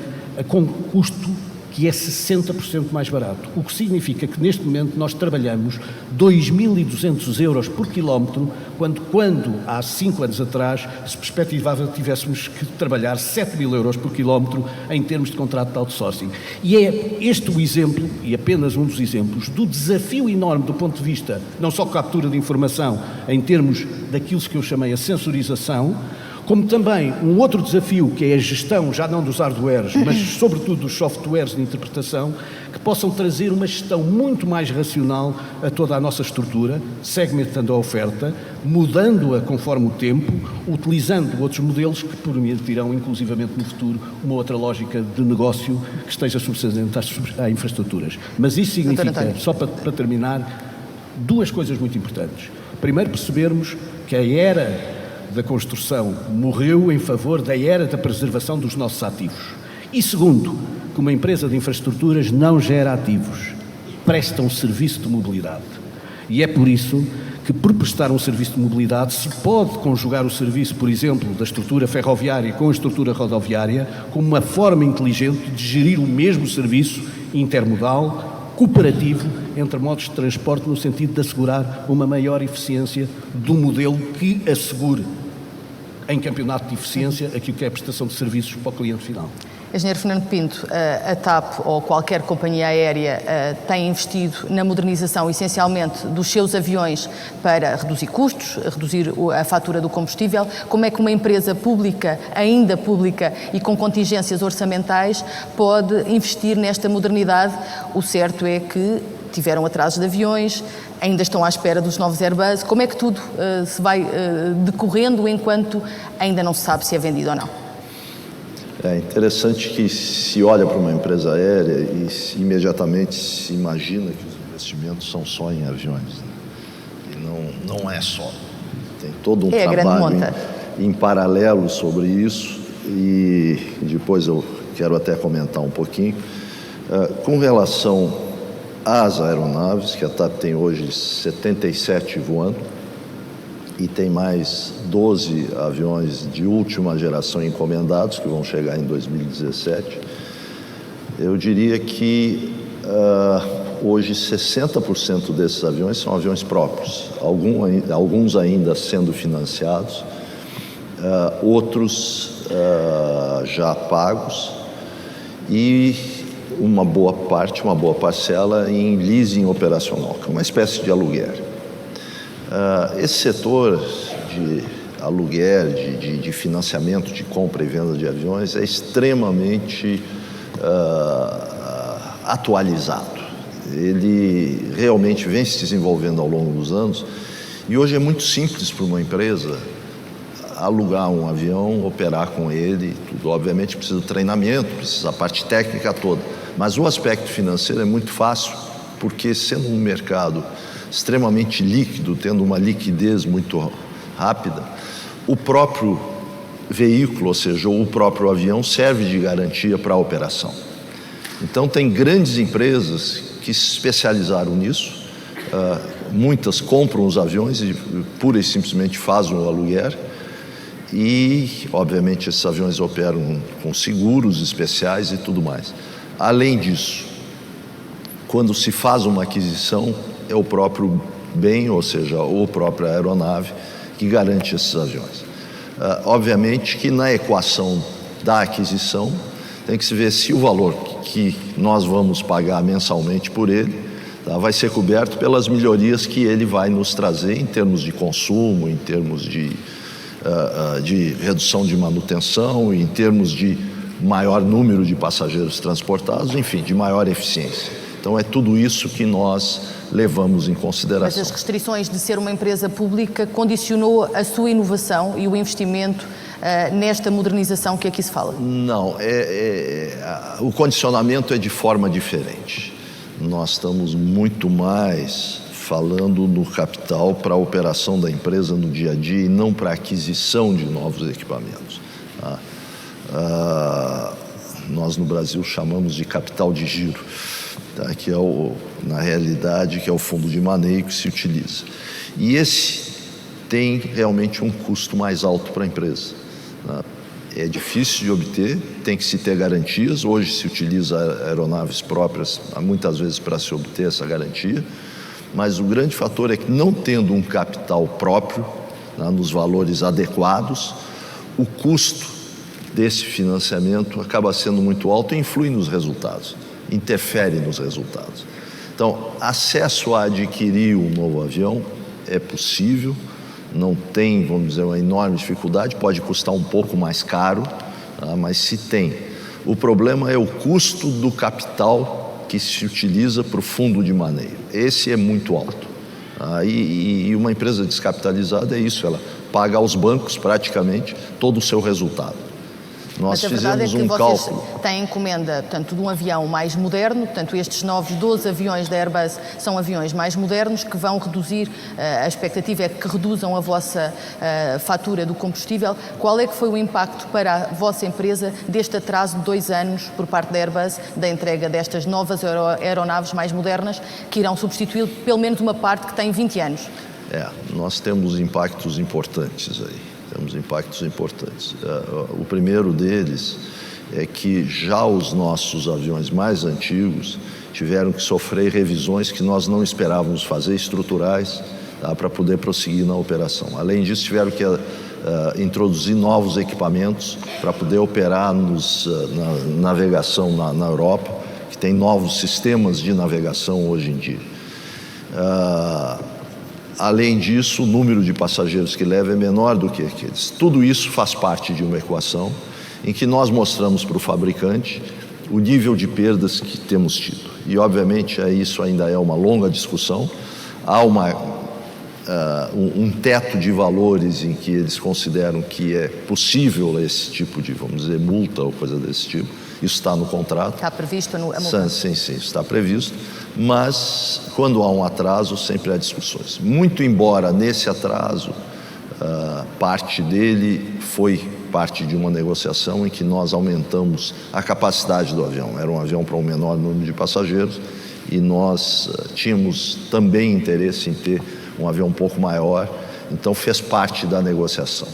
com custo que é 60% mais barato, o que significa que neste momento nós trabalhamos 2.200 euros por quilómetro, quando há 5 anos atrás se perspectivava que tivéssemos que trabalhar 7.000 euros por quilómetro em termos de contrato de outsourcing. E é este o exemplo, e apenas um dos exemplos, do desafio enorme do ponto de vista, não só captura de informação, em termos daquilo que eu chamei a sensorização, Como também um outro desafio, que é a gestão, já não dos hardwares, mas sobretudo dos softwares de interpretação, que possam trazer uma gestão muito mais racional a toda a nossa estrutura, segmentando a oferta, mudando-a conforme o tempo, utilizando outros modelos que permitirão, inclusivamente no futuro, uma outra lógica de negócio que esteja subjacente às infraestruturas. Mas isso significa, só para terminar, duas coisas muito importantes. Primeiro, percebermos que a era da construção morreu em favor da era da preservação dos nossos ativos. E segundo, que uma empresa de infraestruturas não gera ativos, presta um serviço de mobilidade. E é por isso que, por prestar um serviço de mobilidade, se pode conjugar o serviço, por exemplo, da estrutura ferroviária com a estrutura rodoviária, como uma forma inteligente de gerir o mesmo serviço intermodal, cooperativo, entre modos de transporte, no sentido de assegurar uma maior eficiência do modelo que assegure, em campeonato de eficiência, aquilo que é a prestação de serviços para o cliente final. Engenheiro Fernando Pinto, a TAP ou qualquer companhia aérea tem investido na modernização essencialmente dos seus aviões para reduzir custos, reduzir a fatura do combustível. Como é que uma empresa pública, ainda pública e com contingências orçamentais, pode investir nesta modernidade? O certo é que tiveram atrasos de aviões, ainda estão à espera dos novos Airbus. Como é que tudo se vai decorrendo enquanto ainda não se sabe se é vendido ou não? É interessante que se olha para uma empresa aérea e imediatamente se imagina que os investimentos são só em aviões, né? E não é só. Tem todo um trabalho em paralelo sobre isso, e depois eu quero até comentar um pouquinho. Com relação às aeronaves, que a TAP tem hoje 77 voando, e tem mais 12 aviões de última geração encomendados, que vão chegar em 2017. Eu diria que hoje 60% desses aviões são aviões próprios, alguns ainda sendo financiados, outros já pagos, e uma boa parcela em leasing operacional, que é uma espécie de aluguer. Esse setor de aluguer, de financiamento, de compra e venda de aviões é extremamente atualizado. Ele realmente vem se desenvolvendo ao longo dos anos, e hoje é muito simples para uma empresa alugar um avião, operar com ele, tudo. Obviamente precisa de treinamento, precisa da parte técnica toda, mas o aspecto financeiro é muito fácil, porque sendo um mercado extremamente líquido, tendo uma liquidez muito rápida, o próprio veículo, ou seja, o próprio avião, serve de garantia para a operação. Então, tem grandes empresas que se especializaram nisso, muitas compram os aviões e pura e simplesmente fazem o aluguer, e, obviamente, esses aviões operam com seguros especiais e tudo mais. Além disso, quando se faz uma aquisição, é o próprio bem, ou seja, a própria aeronave, que garante esses aviões. Obviamente que na equação da aquisição tem que se ver se o valor que nós vamos pagar mensalmente por ele vai ser coberto pelas melhorias que ele vai nos trazer em termos de consumo, em termos de redução de manutenção, em termos de maior número de passageiros transportados, enfim, de maior eficiência. Então, é tudo isso que nós levamos em consideração. Mas as restrições de ser uma empresa pública condicionou a sua inovação e o investimento nesta modernização que aqui se fala? Não, o condicionamento é de forma diferente. Nós estamos muito mais falando no capital para a operação da empresa no dia a dia e não para a aquisição de novos equipamentos. Tá? Nós no Brasil chamamos de capital de giro. Tá, que é na realidade, que é o fundo de maneio que se utiliza. E esse tem realmente um custo mais alto para a empresa. Tá? É difícil de obter, tem que se ter garantias. Hoje se utiliza aeronaves próprias, muitas vezes, para se obter essa garantia. Mas o grande fator é que, não tendo um capital próprio, tá, nos valores adequados, o custo desse financiamento acaba sendo muito alto e influi nos resultados. Interfere nos resultados. Então, acesso a adquirir um novo avião é possível, não tem, vamos dizer, uma enorme dificuldade, pode custar um pouco mais caro, tá? Mas se tem. O problema é o custo do capital que se utiliza para o fundo de maneio. Esse é muito alto. E uma empresa descapitalizada é isso, ela paga aos bancos praticamente todo o seu resultado. Nós Mas a verdade fizemos é que um vocês cálculo. têm encomenda, portanto, de um avião mais moderno, portanto, estes novos 12 aviões da Airbus são aviões mais modernos que vão reduzir, a expectativa é que reduzam a vossa fatura do combustível. Qual é que foi o impacto para a vossa empresa deste atraso de 2 anos por parte da Airbus, da entrega destas novas aeronaves mais modernas, que irão substituir pelo menos uma parte que tem 20 anos? Nós temos impactos importantes aí. O primeiro deles é que já os nossos aviões mais antigos tiveram que sofrer revisões que nós não esperávamos fazer, estruturais, tá, para poder prosseguir na operação. Além disso, tiveram que introduzir novos equipamentos para poder operar na navegação na Europa, que tem novos sistemas de navegação hoje em dia. Além disso, o número de passageiros que leva é menor do que aqueles. Tudo isso faz parte de uma equação em que nós mostramos para o fabricante o nível de perdas que temos tido. E, obviamente, isso ainda é uma longa discussão. Há um teto de valores em que eles consideram que é possível esse tipo de, vamos dizer, multa ou coisa desse tipo. Isso está no contrato. Está previsto a multa? Sim, está previsto. Mas, quando há um atraso, sempre há discussões. Muito embora nesse atraso, parte dele foi parte de uma negociação em que nós aumentamos a capacidade do avião. Era um avião para um menor número de passageiros e nós tínhamos também interesse em ter um avião um pouco maior, então fez parte da negociação.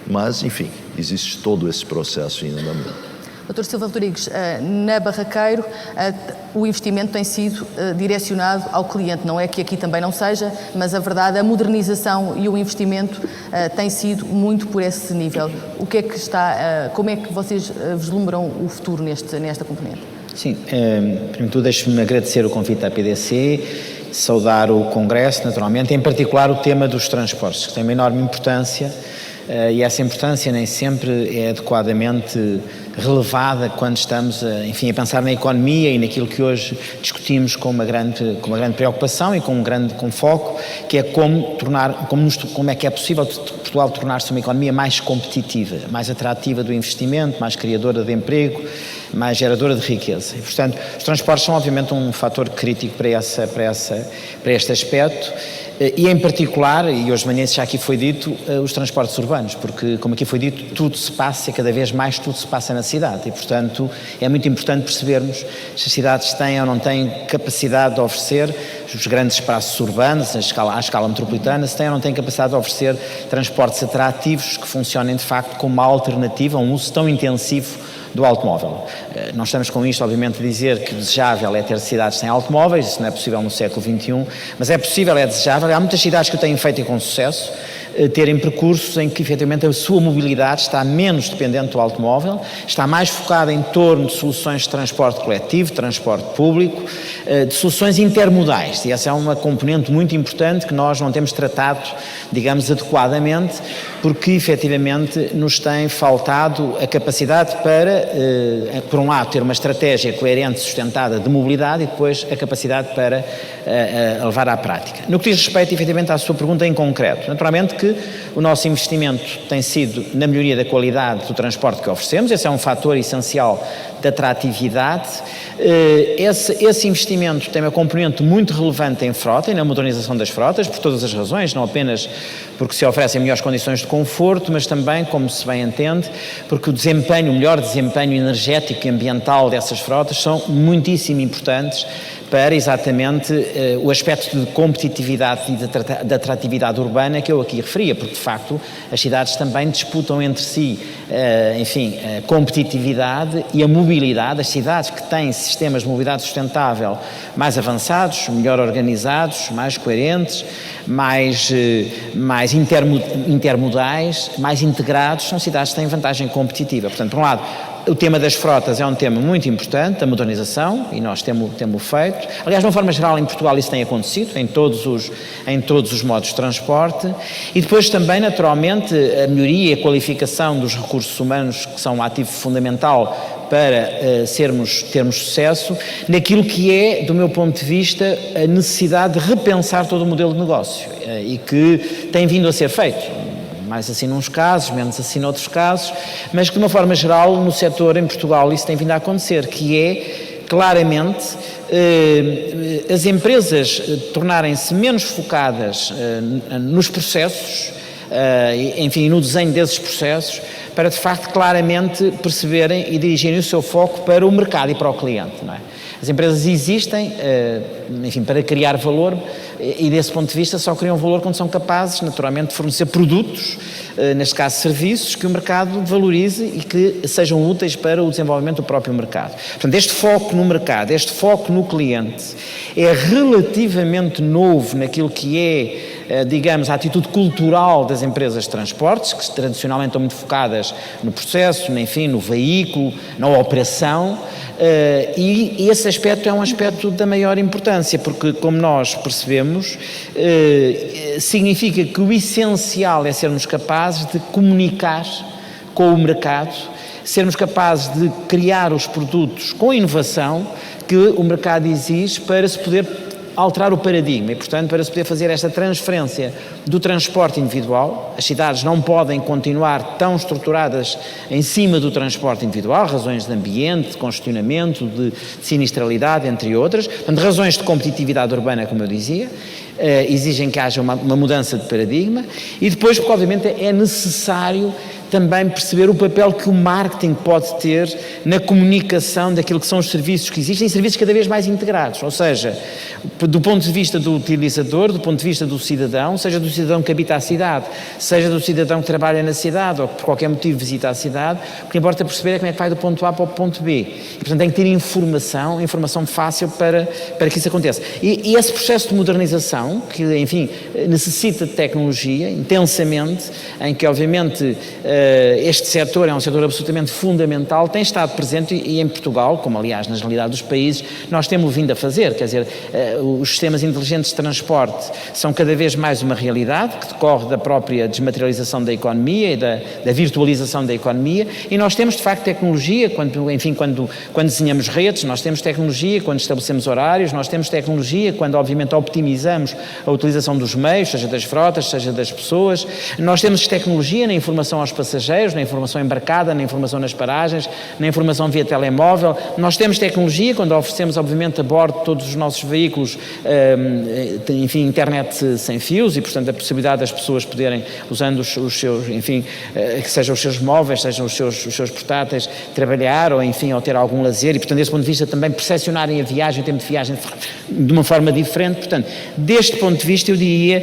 Mas, enfim, existe todo esse processo em andamento. Dr. Silva Rodrigues, na Barraqueiro o investimento tem sido direcionado ao cliente, não é que aqui também não seja, mas a verdade, a modernização e o investimento tem sido muito por esse nível. O que é que como é que vocês vislumbram o futuro nesta componente? Sim, primeiro de tudo deixe-me agradecer o convite à PDC, saudar o Congresso, naturalmente, em particular o tema dos transportes, que tem uma enorme importância. E essa importância nem sempre é adequadamente relevada quando estamos a pensar na economia e naquilo que hoje discutimos com uma grande preocupação e com foco, que é como é que é possível Portugal tornar-se uma economia mais competitiva, mais atrativa do investimento, mais criadora de emprego, mais geradora de riqueza. E, portanto, os transportes são obviamente um fator crítico para este aspecto. E em particular, e hoje de manhã já aqui foi dito, os transportes urbanos, porque como aqui foi dito, tudo se passa, cada vez mais tudo se passa na cidade e, portanto, é muito importante percebermos se as cidades têm ou não têm capacidade de oferecer os grandes espaços urbanos, à escala metropolitana, se têm ou não têm capacidade de oferecer transportes atrativos que funcionem de facto como uma alternativa a um uso tão intensivo do automóvel. Não estamos com isto, obviamente, a dizer que o desejável é ter cidades sem automóveis, isso não é possível no século XXI, mas é possível, é desejável. Há muitas cidades que o têm feito e com sucesso, terem percursos em que, efetivamente, a sua mobilidade está menos dependente do automóvel, está mais focada em torno de soluções de transporte coletivo, transporte público, de soluções intermodais. E essa é uma componente muito importante que nós não temos tratado, digamos, adequadamente, porque, efetivamente, nos tem faltado a capacidade para, por um lado, ter uma estratégia coerente, sustentada de mobilidade e depois a capacidade para levar à prática. No que diz respeito, efetivamente, à sua pergunta em concreto, naturalmente que o nosso investimento tem sido na melhoria da qualidade do transporte que oferecemos, esse é um fator essencial de atratividade. Esse investimento tem uma componente muito relevante em frota e na modernização das frotas, por todas as razões, não apenas porque se oferecem melhores condições de conforto, mas também, como se bem entende, porque o melhor desempenho energético e ambiental dessas frotas são muitíssimo importantes para exatamente o aspecto de competitividade e de atratividade urbana que eu aqui referia, porque de facto as cidades também disputam entre si, a competitividade e a mobilidade. As cidades que têm sistemas de mobilidade sustentável mais avançados, melhor organizados, mais coerentes, mais intermodais, mais integrados, são cidades que têm vantagem competitiva. Portanto, por um lado, O tema das frotas é um tema muito importante, a modernização, e nós temos feito. Aliás, de uma forma geral, em Portugal isso tem acontecido, em todos os modos de transporte. E depois também, naturalmente, a melhoria e a qualificação dos recursos humanos, que são um ativo fundamental para termos sucesso, naquilo que é, do meu ponto de vista, a necessidade de repensar todo o modelo de negócio, e que tem vindo a ser feito. Mais assim nos casos, menos assim noutros casos, mas que de uma forma geral no setor em Portugal isso tem vindo a acontecer, que é claramente as empresas tornarem-se menos focadas nos processos, enfim, no desenho desses processos, para de facto claramente perceberem e dirigirem o seu foco para o mercado e para o cliente, não é? As empresas existem, enfim, para criar valor, e desse ponto de vista só criam valor quando são capazes, naturalmente, de fornecer produtos, neste caso serviços, que o mercado valorize e que sejam úteis para o desenvolvimento do próprio mercado. Portanto, este foco no mercado, este foco no cliente, é relativamente novo naquilo que é, digamos, a atitude cultural das empresas de transportes, que tradicionalmente estão muito focadas no processo, enfim, no veículo, na operação, e esse aspecto é um aspecto da maior importância, porque, como nós percebemos, significa que o essencial é sermos capazes de comunicar com o mercado, sermos capazes de criar os produtos com inovação que o mercado exige para se poder alterar o paradigma e, portanto, para se poder fazer esta transferência do transporte individual. As cidades não podem continuar tão estruturadas em cima do transporte individual, razões de ambiente, de congestionamento, de sinistralidade, entre outras, portanto, razões de competitividade urbana, como eu dizia, exigem que haja uma mudança de paradigma, e depois, porque obviamente é necessário também perceber o papel que o marketing pode ter na comunicação daquilo que são os serviços que existem, serviços cada vez mais integrados, ou seja, do ponto de vista do utilizador, do ponto de vista do cidadão, seja do cidadão que habita a cidade, seja do cidadão que trabalha na cidade ou que por qualquer motivo visita a cidade, o que importa perceber é como é que vai do ponto A para o ponto B. E, portanto, tem que ter informação fácil para que isso aconteça. E esse processo de modernização, que, enfim, necessita de tecnologia, intensamente, em que, obviamente, este setor é um setor absolutamente fundamental, tem estado presente e em Portugal, como aliás na generalidade dos países, nós temos vindo a fazer, quer dizer, os sistemas inteligentes de transporte são cada vez mais uma realidade que decorre da própria desmaterialização da economia e da virtualização da economia, e nós temos de facto tecnologia quando desenhamos redes, nós temos tecnologia quando estabelecemos horários, nós temos tecnologia quando obviamente optimizamos a utilização dos meios, seja das frotas, seja das pessoas, nós temos tecnologia na informação aos passageiros, na informação embarcada, na informação nas paragens, na informação via telemóvel, nós temos tecnologia quando oferecemos obviamente a bordo de todos os nossos veículos, enfim, internet sem fios e portanto a possibilidade das pessoas poderem, usando os seus, enfim, que sejam os seus móveis, sejam os seus portáteis, trabalhar ou enfim, ou ter algum lazer e portanto desse ponto de vista também percepcionarem a viagem, o tempo de viagem de uma forma diferente, portanto, deste ponto de vista eu diria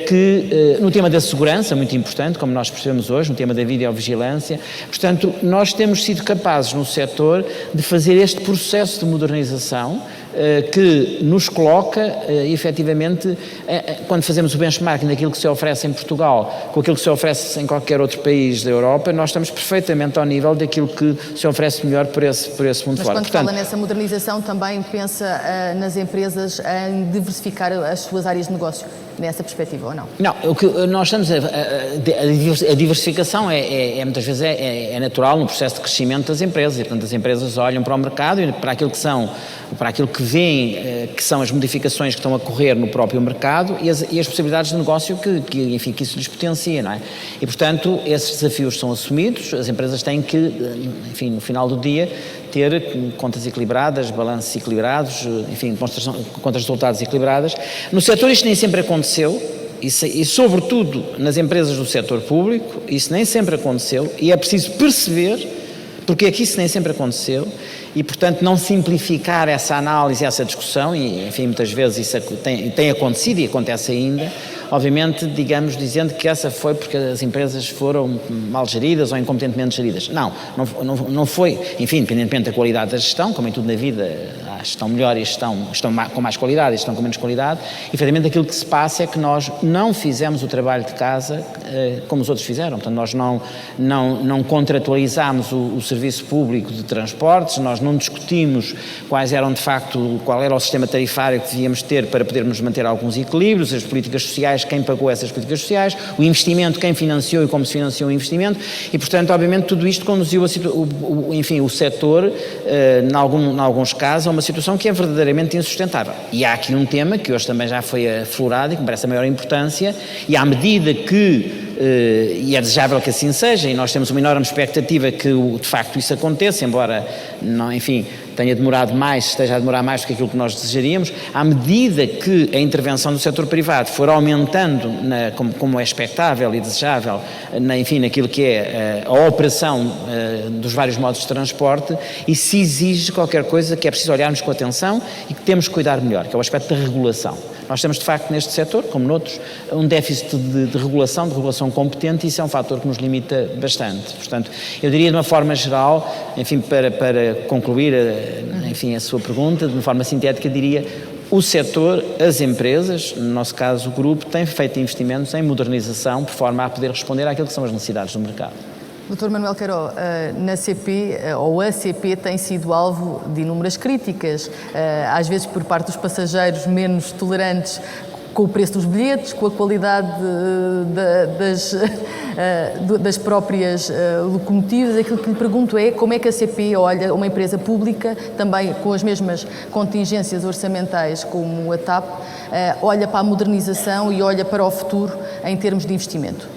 que no tema da segurança, muito importante, como nós percebemos hoje, no tema da videovigilância, portanto, nós temos sido capazes no setor de fazer este processo de modernização que nos coloca, efetivamente, quando fazemos o benchmarking daquilo que se oferece em Portugal com aquilo que se oferece em qualquer outro país da Europa, nós estamos perfeitamente ao nível daquilo que se oferece melhor por esse mundo fora. Mas quando fala nessa modernização, também pensa nas empresas em diversificar as suas áreas de negócio, nessa perspectiva, ou não? Não, o que nós estamos a diversificação muitas vezes é natural no processo de crescimento das empresas, e portanto as empresas olham para o mercado e para aquilo que veem que são as modificações que estão a correr no próprio mercado e as possibilidades de negócio que isso lhes potencia, não é? E portanto esses desafios são assumidos, as empresas têm que, enfim, no final do dia ter contas equilibradas, balanços equilibrados, enfim, contas de resultados equilibradas. No setor isto nem sempre aconteceu, e sobretudo nas empresas do setor público, isso nem sempre aconteceu, e é preciso perceber porque é que isso nem sempre aconteceu, e portanto não simplificar essa análise, essa discussão, e enfim, muitas vezes isso tem acontecido e acontece ainda, obviamente, digamos, dizendo que essa foi porque as empresas foram mal geridas ou incompetentemente geridas. Não foi, enfim, independentemente da qualidade da gestão, como em tudo na vida, estão melhor e estão com mais qualidade e estão com menos qualidade. Efetivamente, aquilo que se passa é que nós não fizemos o trabalho de casa como os outros fizeram. Portanto, nós não contratualizámos o serviço público de transportes, nós não discutimos qual era o sistema tarifário que devíamos ter para podermos manter alguns equilíbrios, as políticas sociais, quem pagou essas políticas sociais, o investimento, quem financiou e como se financiou o investimento, e, portanto, obviamente, tudo isto conduziu o setor, em alguns casos, a uma situação que é verdadeiramente insustentável. E há aqui um tema que hoje também já foi aflorado e que me parece a maior importância, e à medida que, e é desejável que assim seja, e nós temos uma enorme expectativa que, de facto, isso aconteça, embora, esteja a demorar mais do que aquilo que nós desejaríamos, à medida que a intervenção do setor privado for aumentando, como é expectável e desejável, naquilo que é a operação dos vários modos de transporte, e se exige qualquer coisa que é preciso olharmos com atenção e que temos que cuidar melhor, que é o aspecto da regulação. Nós temos, de facto, neste setor, como noutros, um déficit de regulação competente, e isso é um fator que nos limita bastante. Portanto, eu diria, de uma forma geral, para concluir, a sua pergunta, de uma forma sintética, diria: o setor, as empresas, no nosso caso o grupo, têm feito investimentos em modernização por forma a poder responder àquilo que são as necessidades do mercado. Dr. Manuel Queiró, na CP, ou a CP, tem sido alvo de inúmeras críticas, às vezes por parte dos passageiros menos tolerantes com o preço dos bilhetes, com a qualidade das próprias locomotivas. Aquilo que lhe pergunto é como é que a CP olha, uma empresa pública, também com as mesmas contingências orçamentais como a TAP, olha para a modernização e olha para o futuro em termos de investimento.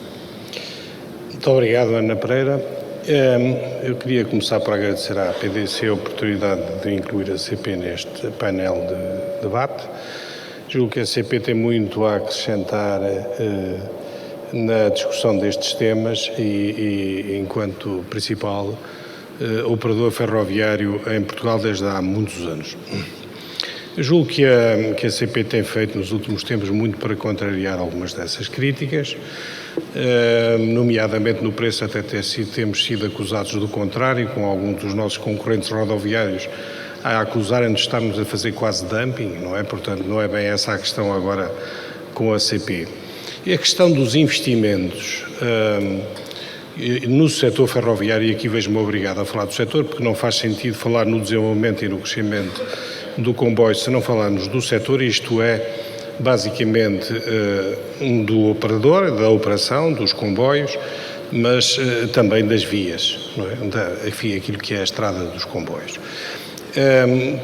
Muito obrigado, Ana Pereira. Eu queria começar por agradecer à PDC a oportunidade de incluir a CP neste painel de debate. Julgo que a CP tem muito a acrescentar na discussão destes temas e enquanto principal operador ferroviário em Portugal desde há muitos anos. Eu julgo que a CP tem feito nos últimos tempos muito para contrariar algumas dessas críticas, nomeadamente no preço até temos sido acusados do contrário, com alguns dos nossos concorrentes rodoviários a acusarem de estarmos a fazer quase dumping, não é? Portanto, não é bem essa a questão agora com a CP. E a questão dos investimentos no setor ferroviário, e aqui vejo-me obrigado a falar do setor, porque não faz sentido falar no desenvolvimento e no crescimento do comboio se não falarmos do setor, isto é, basicamente, do operador, da operação, dos comboios, mas também das vias, não é? Enfim, aquilo que é a estrada dos comboios.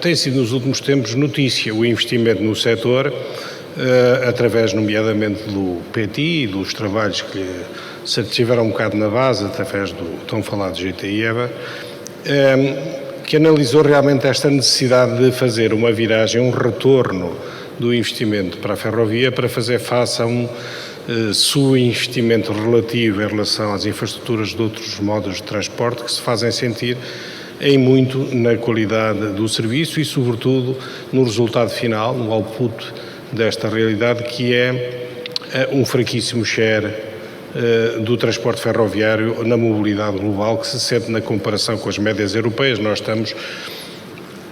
Tem sido nos últimos tempos notícia o investimento no setor, através nomeadamente do PTI e dos trabalhos que se estiveram um bocado na base, através do tão falado GTI-EVA, que analisou realmente esta necessidade de fazer uma viragem, um retorno do investimento para a ferrovia para fazer face a um subinvestimento relativo em relação às infraestruturas de outros modos de transporte que se fazem sentir em muito na qualidade do serviço e, sobretudo, no resultado final, no output desta realidade, que é um fraquíssimo share do transporte ferroviário na mobilidade global, que se sente na comparação com as médias europeias. Nós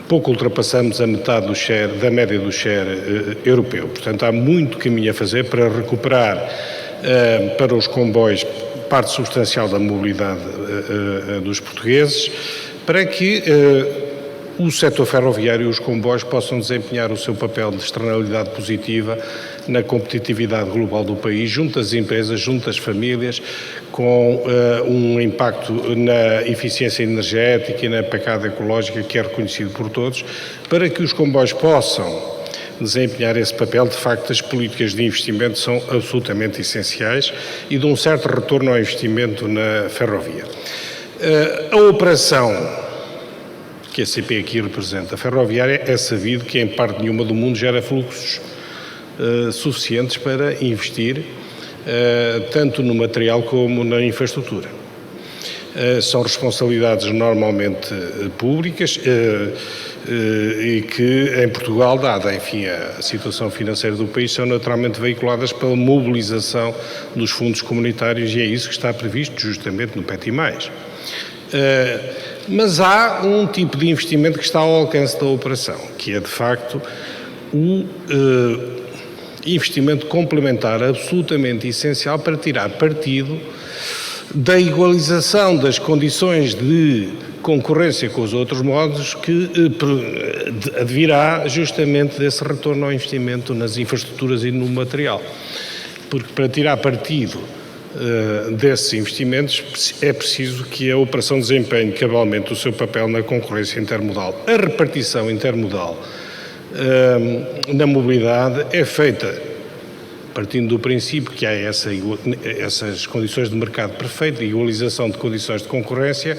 ultrapassamos a metade do share, da média do share europeu. Portanto, há muito caminho a fazer para recuperar para os comboios parte substancial da mobilidade dos portugueses, para que o setor ferroviário e os comboios possam desempenhar o seu papel de externalidade positiva na competitividade global do país, junto às empresas, junto às famílias, com um impacto na eficiência energética e na pegada ecológica que é reconhecido por todos, para que os comboios possam desempenhar esse papel. De facto, as políticas de investimento são absolutamente essenciais e de um certo retorno ao investimento na ferrovia. A operação que a CP aqui representa, a ferroviária, é sabido que em parte nenhuma do mundo gera fluxos suficientes para investir tanto no material como na infraestrutura. São responsabilidades normalmente públicas e que em Portugal, dada, enfim, a situação financeira do país, são naturalmente veiculadas pela mobilização dos fundos comunitários, e é isso que está previsto justamente no PETI+. Mas há um tipo de investimento que está ao alcance da operação, que é, de facto, o investimento complementar absolutamente essencial para tirar partido da igualização das condições de concorrência com os outros modos que advirá justamente desse retorno ao investimento nas infraestruturas e no material. Porque para tirar partido desses investimentos é preciso que a operação desempenhe cabalmente o seu papel na concorrência intermodal. A repartição intermodal na mobilidade é feita partindo do princípio que há essas condições de mercado perfeito, igualização de condições de concorrência,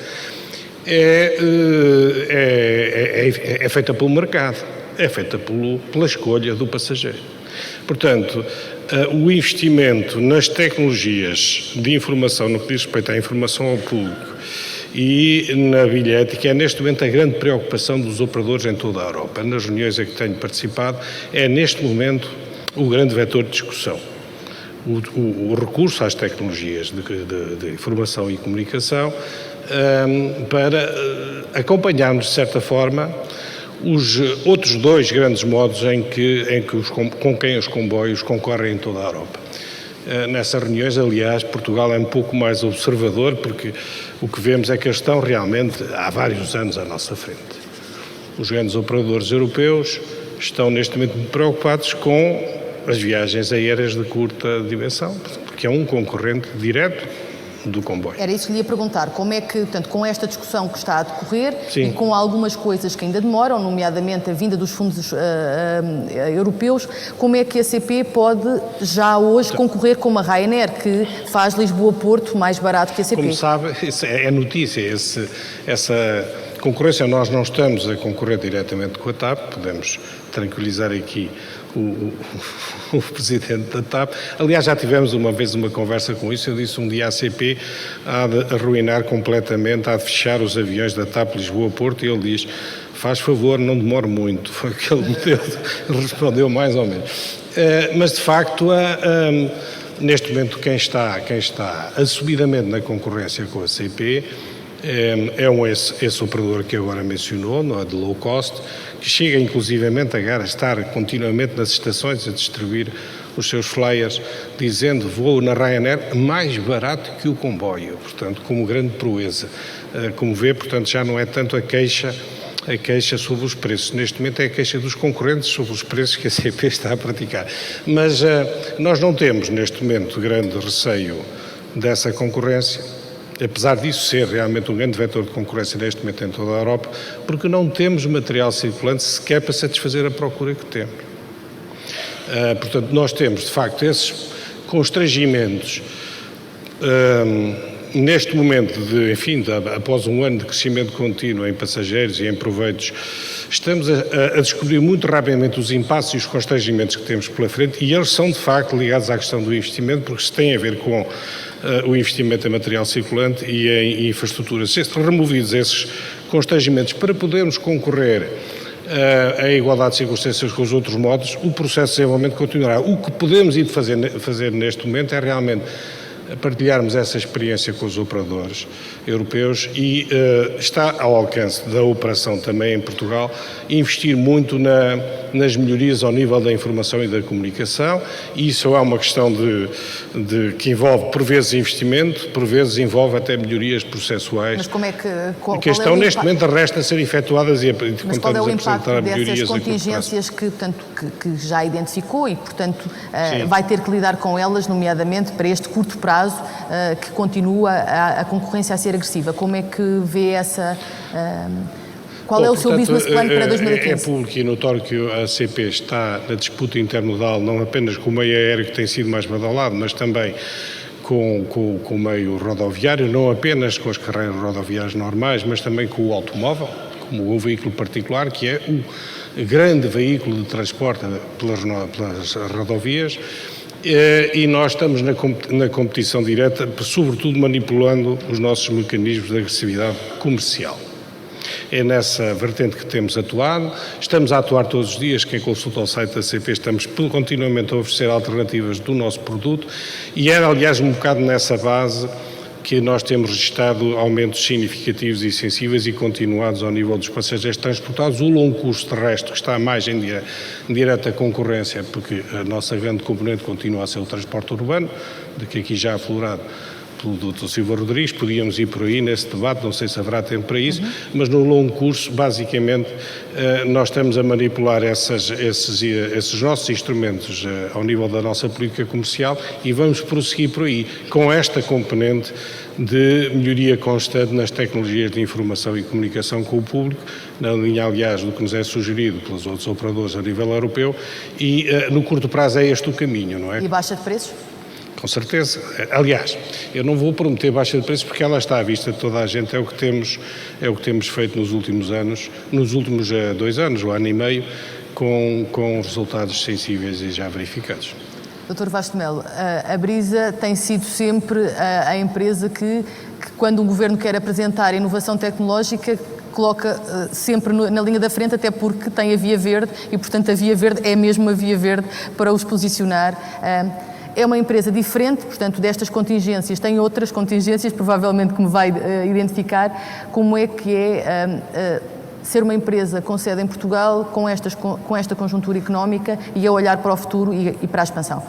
é feita pelo mercado, é feita pela escolha do passageiro. Portanto, o investimento nas tecnologias de informação, no que diz respeito à informação ao público e na bilhética, é neste momento a grande preocupação dos operadores em toda a Europa. Nas reuniões a que tenho participado, é neste momento o grande vetor de discussão. O recurso às tecnologias de informação e comunicação para acompanharmos, de certa forma, os outros dois grandes modos com quem os comboios concorrem em toda a Europa. Nessas reuniões, aliás, Portugal é um pouco mais observador, porque o que vemos é que eles estão realmente há vários anos à nossa frente. Os grandes operadores europeus estão neste momento muito preocupados com as viagens aéreas de curta dimensão, porque é um concorrente direto do comboio. Era isso que lhe ia perguntar, como é que, portanto, com esta discussão que está a decorrer Sim. e com algumas coisas que ainda demoram, nomeadamente a vinda dos fundos europeus, como é que a CP pode já hoje concorrer com uma Ryanair que faz Lisboa-Porto mais barato que a CP? Como sabe, é notícia, essa concorrência. Nós não estamos a concorrer diretamente com a TAP, podemos tranquilizar aqui o presidente da TAP. Aliás, já tivemos uma vez uma conversa com isso. Eu disse um dia à CP há de arruinar completamente, há de fechar os aviões da TAP Lisboa-Porto, e ele diz: faz favor, não demore muito. Foi o que ele respondeu mais ou menos. Mas, de facto, neste momento quem está assumidamente na concorrência com a CP é esse operador que agora mencionou, não é, de low cost, que chega inclusivamente a estar continuamente nas estações a distribuir os seus flyers, dizendo: vou na Ryanair mais barato que o comboio, portanto, como grande proeza. Como vê, portanto, já não é tanto a queixa sobre os preços. Neste momento é a queixa dos concorrentes sobre os preços que a CP está a praticar. Mas nós não temos, neste momento, grande receio dessa concorrência, apesar disso ser realmente um grande vetor de concorrência neste momento em toda a Europa, porque não temos material circulante sequer para satisfazer a procura que temos. Portanto, nós temos, de facto, esses constrangimentos neste momento, após um ano de crescimento contínuo em passageiros e em proveitos. Estamos a descobrir muito rapidamente os impasses e os constrangimentos que temos pela frente, e eles são, de facto, ligados à questão do investimento, porque se tem a ver com o investimento em material circulante e em infraestruturas. Se removidos esses constrangimentos para podermos concorrer a igualdade de circunstâncias com os outros modos, o processo de desenvolvimento continuará. O que podemos ir fazer neste momento é realmente partilharmos essa experiência com os operadores europeus e está ao alcance da operação também em Portugal investir muito nas melhorias ao nível da informação e da comunicação, e isso é uma questão que envolve por vezes investimento, por vezes envolve até melhorias processuais. Mas como é que estão neste momento resta a ser efetuadas e mas qual é o impacto dessas melhorias contingências que já identificou e, portanto, vai ter que lidar com elas, nomeadamente para este curto prazo que continua a concorrência a ser agressiva? Como é que vê essa... Qual é o seu business plan para 2015? É público e notório que a CP está na disputa intermodal, não apenas com o meio aéreo, que tem sido mais badalado, mas também com o meio rodoviário, não apenas com as carreiras rodoviárias normais, mas também com o automóvel, como o veículo particular, que é o grande veículo de transporte pelas rodovias. E nós estamos na competição direta, sobretudo manipulando os nossos mecanismos de agressividade comercial. É nessa vertente que temos atuado. Estamos a atuar todos os dias. Quem consulta o site da CP, estamos continuamente a oferecer alternativas do nosso produto, e era, aliás, um bocado nessa base que nós temos registrado aumentos significativos e sensíveis e continuados ao nível dos passageiros transportados. O longo curso terrestre, que está mais em direta concorrência, porque a nossa grande componente continua a ser o transporte urbano, de que aqui já aflorado pelo Dr. Silva Rodrigues, podíamos ir por aí nesse debate, não sei se haverá tempo para isso, mas no longo curso, basicamente, nós estamos a manipular esses nossos instrumentos ao nível da nossa política comercial e vamos prosseguir por aí, com esta componente de melhoria constante nas tecnologias de informação e comunicação com o público, na linha, aliás, do que nos é sugerido pelos outros operadores a nível europeu, e no curto prazo é este o caminho, não é? E baixa de preços? Com certeza. Aliás, eu não vou prometer baixa de preços porque ela está à vista de toda a gente, é o que temos feito nos últimos anos, nos últimos 2 anos, ou ano e meio, com resultados sensíveis e já verificados. Dr. Vasco de Melo, a Brisa tem sido sempre a empresa que quando o Governo quer apresentar inovação tecnológica, coloca sempre na linha da frente, até porque tem a Via Verde e, portanto, a Via Verde é mesmo a Via Verde para os posicionar. É uma empresa diferente, portanto, destas contingências, tem outras contingências, provavelmente, que me vai identificar. Como é que é ser uma empresa com sede em Portugal, com esta conjuntura económica e a olhar para o futuro e para a expansão?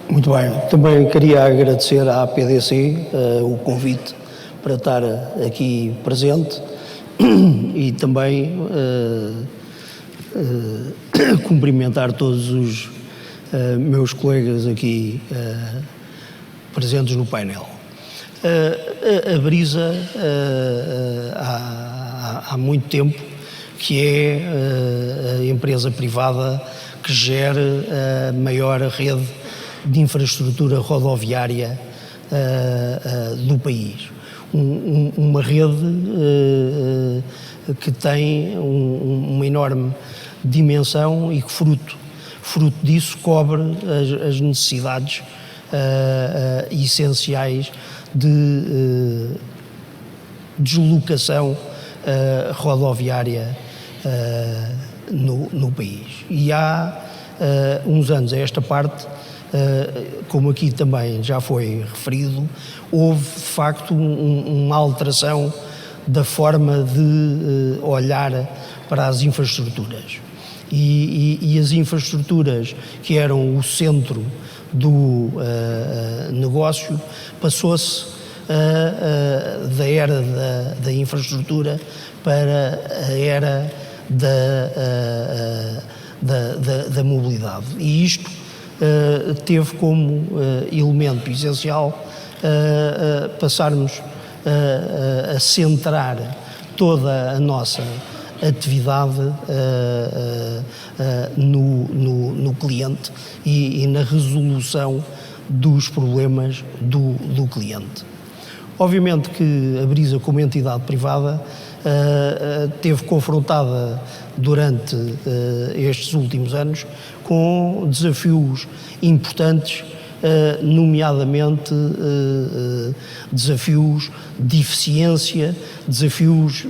Muito bem. Também queria agradecer à PDC o convite para estar aqui presente e também cumprimentar todos os meus colegas aqui presentes no painel. A Brisa há muito tempo que é a empresa privada que gera a maior rede de infraestrutura rodoviária do país. Uma rede que tem uma enorme dimensão e que fruto disso cobre as necessidades essenciais de deslocação rodoviária no país. E há uns anos a esta parte, como aqui também já foi referido, houve de facto uma alteração da forma de olhar para as infraestruturas. E as infraestruturas que eram o centro do negócio passou-se da era da infraestrutura para a era da mobilidade. E isto teve como elemento essencial passarmos a centrar toda a nossa atividade no cliente e na resolução dos problemas do cliente. Obviamente que a Brisa, como entidade privada, teve confrontada durante estes últimos anos com desafios importantes, nomeadamente desafios de eficiência, desafios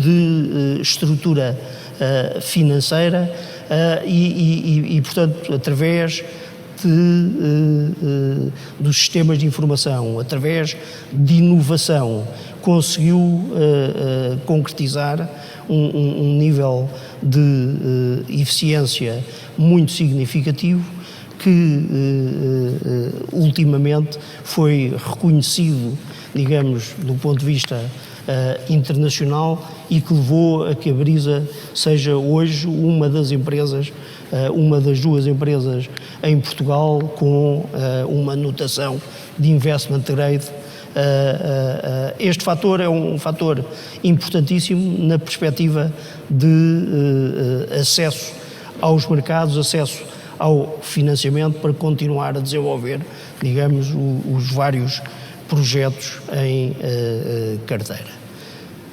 de estrutura financeira e, portanto, através dos sistemas de informação, através de inovação, conseguiu concretizar um nível de eficiência muito significativo que ultimamente foi reconhecido, digamos, do ponto de vista internacional e que levou a que a Brisa seja hoje uma das empresas, uma das 2 empresas em Portugal com uma notação de investment grade. Este fator é um fator importantíssimo na perspectiva de acesso aos mercados, acesso ao financiamento para continuar a desenvolver, digamos, os vários projetos em carteira.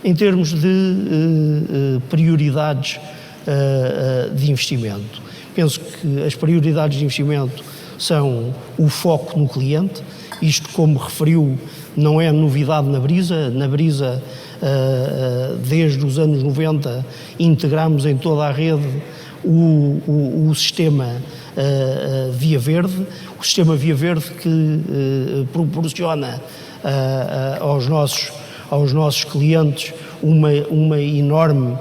Em termos de prioridades de investimento, penso que as prioridades de investimento são o foco no cliente. Isto, como referiu, não é novidade na Brisa. Na Brisa, desde os anos 90, integramos em toda a rede o sistema Via Verde, o sistema Via Verde que proporciona aos nossos clientes uma enorme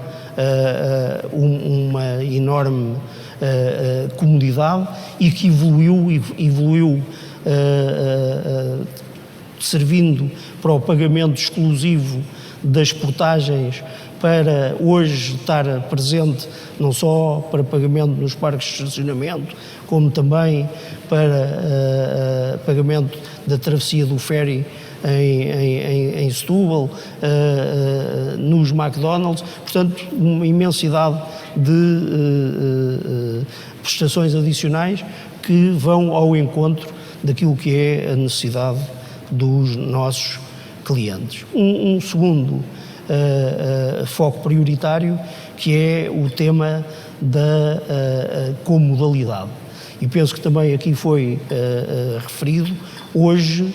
comodidade e que evoluiu servindo para o pagamento exclusivo das portagens, para hoje estar presente não só para pagamento nos parques de estacionamento, como também para pagamento da travessia do ferry em Setúbal, nos McDonald's, portanto, uma imensidade de prestações adicionais que vão ao encontro daquilo que é a necessidade dos nossos clientes. Um segundo foco prioritário, que é o tema da comodalidade. E penso que também aqui foi referido, hoje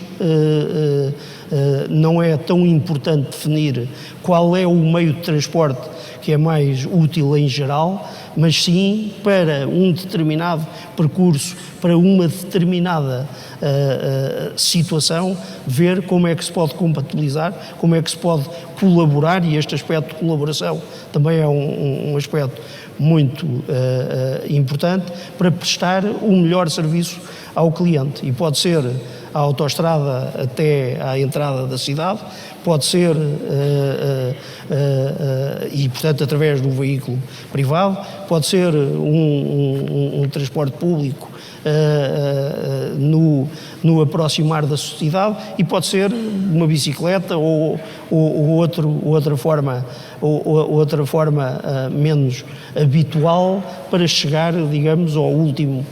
não é tão importante definir qual é o meio de transporte que é mais útil em geral, mas sim para um determinado percurso, para uma determinada situação, ver como é que se pode compatibilizar, como é que se pode colaborar, e este aspecto de colaboração também é um aspecto muito importante para prestar o melhor serviço ao cliente. E pode ser a autoestrada até à entrada da cidade, pode ser, e portanto através do veículo privado, pode ser um transporte público no aproximar da sociedade, e pode ser uma bicicleta ou outra forma menos habitual para chegar, digamos, ao último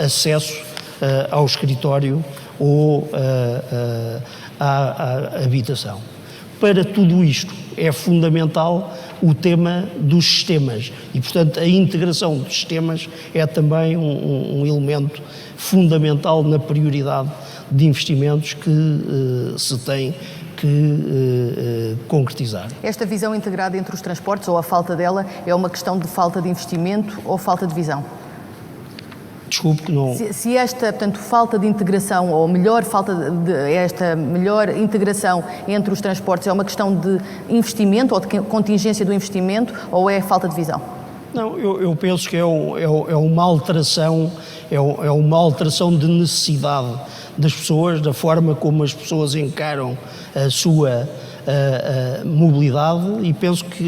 acesso ao escritório ou à habitação. Para tudo isto é fundamental o tema dos sistemas e, portanto, a integração dos sistemas é também um elemento fundamental na prioridade de investimentos que se tem que concretizar. Esta visão integrada entre os transportes, ou a falta dela, é uma questão de falta de investimento ou falta de visão? Desculpe que não... Se esta, portanto, falta de integração, ou esta melhor integração entre os transportes é uma questão de investimento ou de contingência do investimento, ou é falta de visão? Não, eu penso que é uma alteração de necessidade das pessoas, da forma como as pessoas encaram a sua mobilidade, e penso que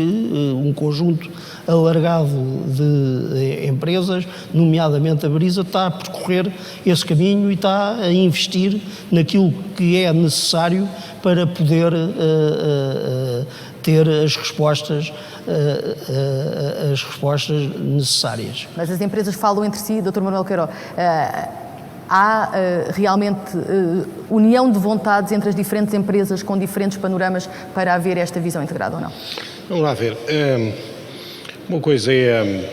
um conjunto alargado de empresas, nomeadamente a Brisa, está a percorrer esse caminho e está a investir naquilo que é necessário para poder ter as respostas necessárias. Mas as empresas falam entre si, Dr. Manuel Queiroz, há realmente união de vontades entre as diferentes empresas com diferentes panoramas para haver esta visão integrada ou não? Vamos lá ver. Uma coisa é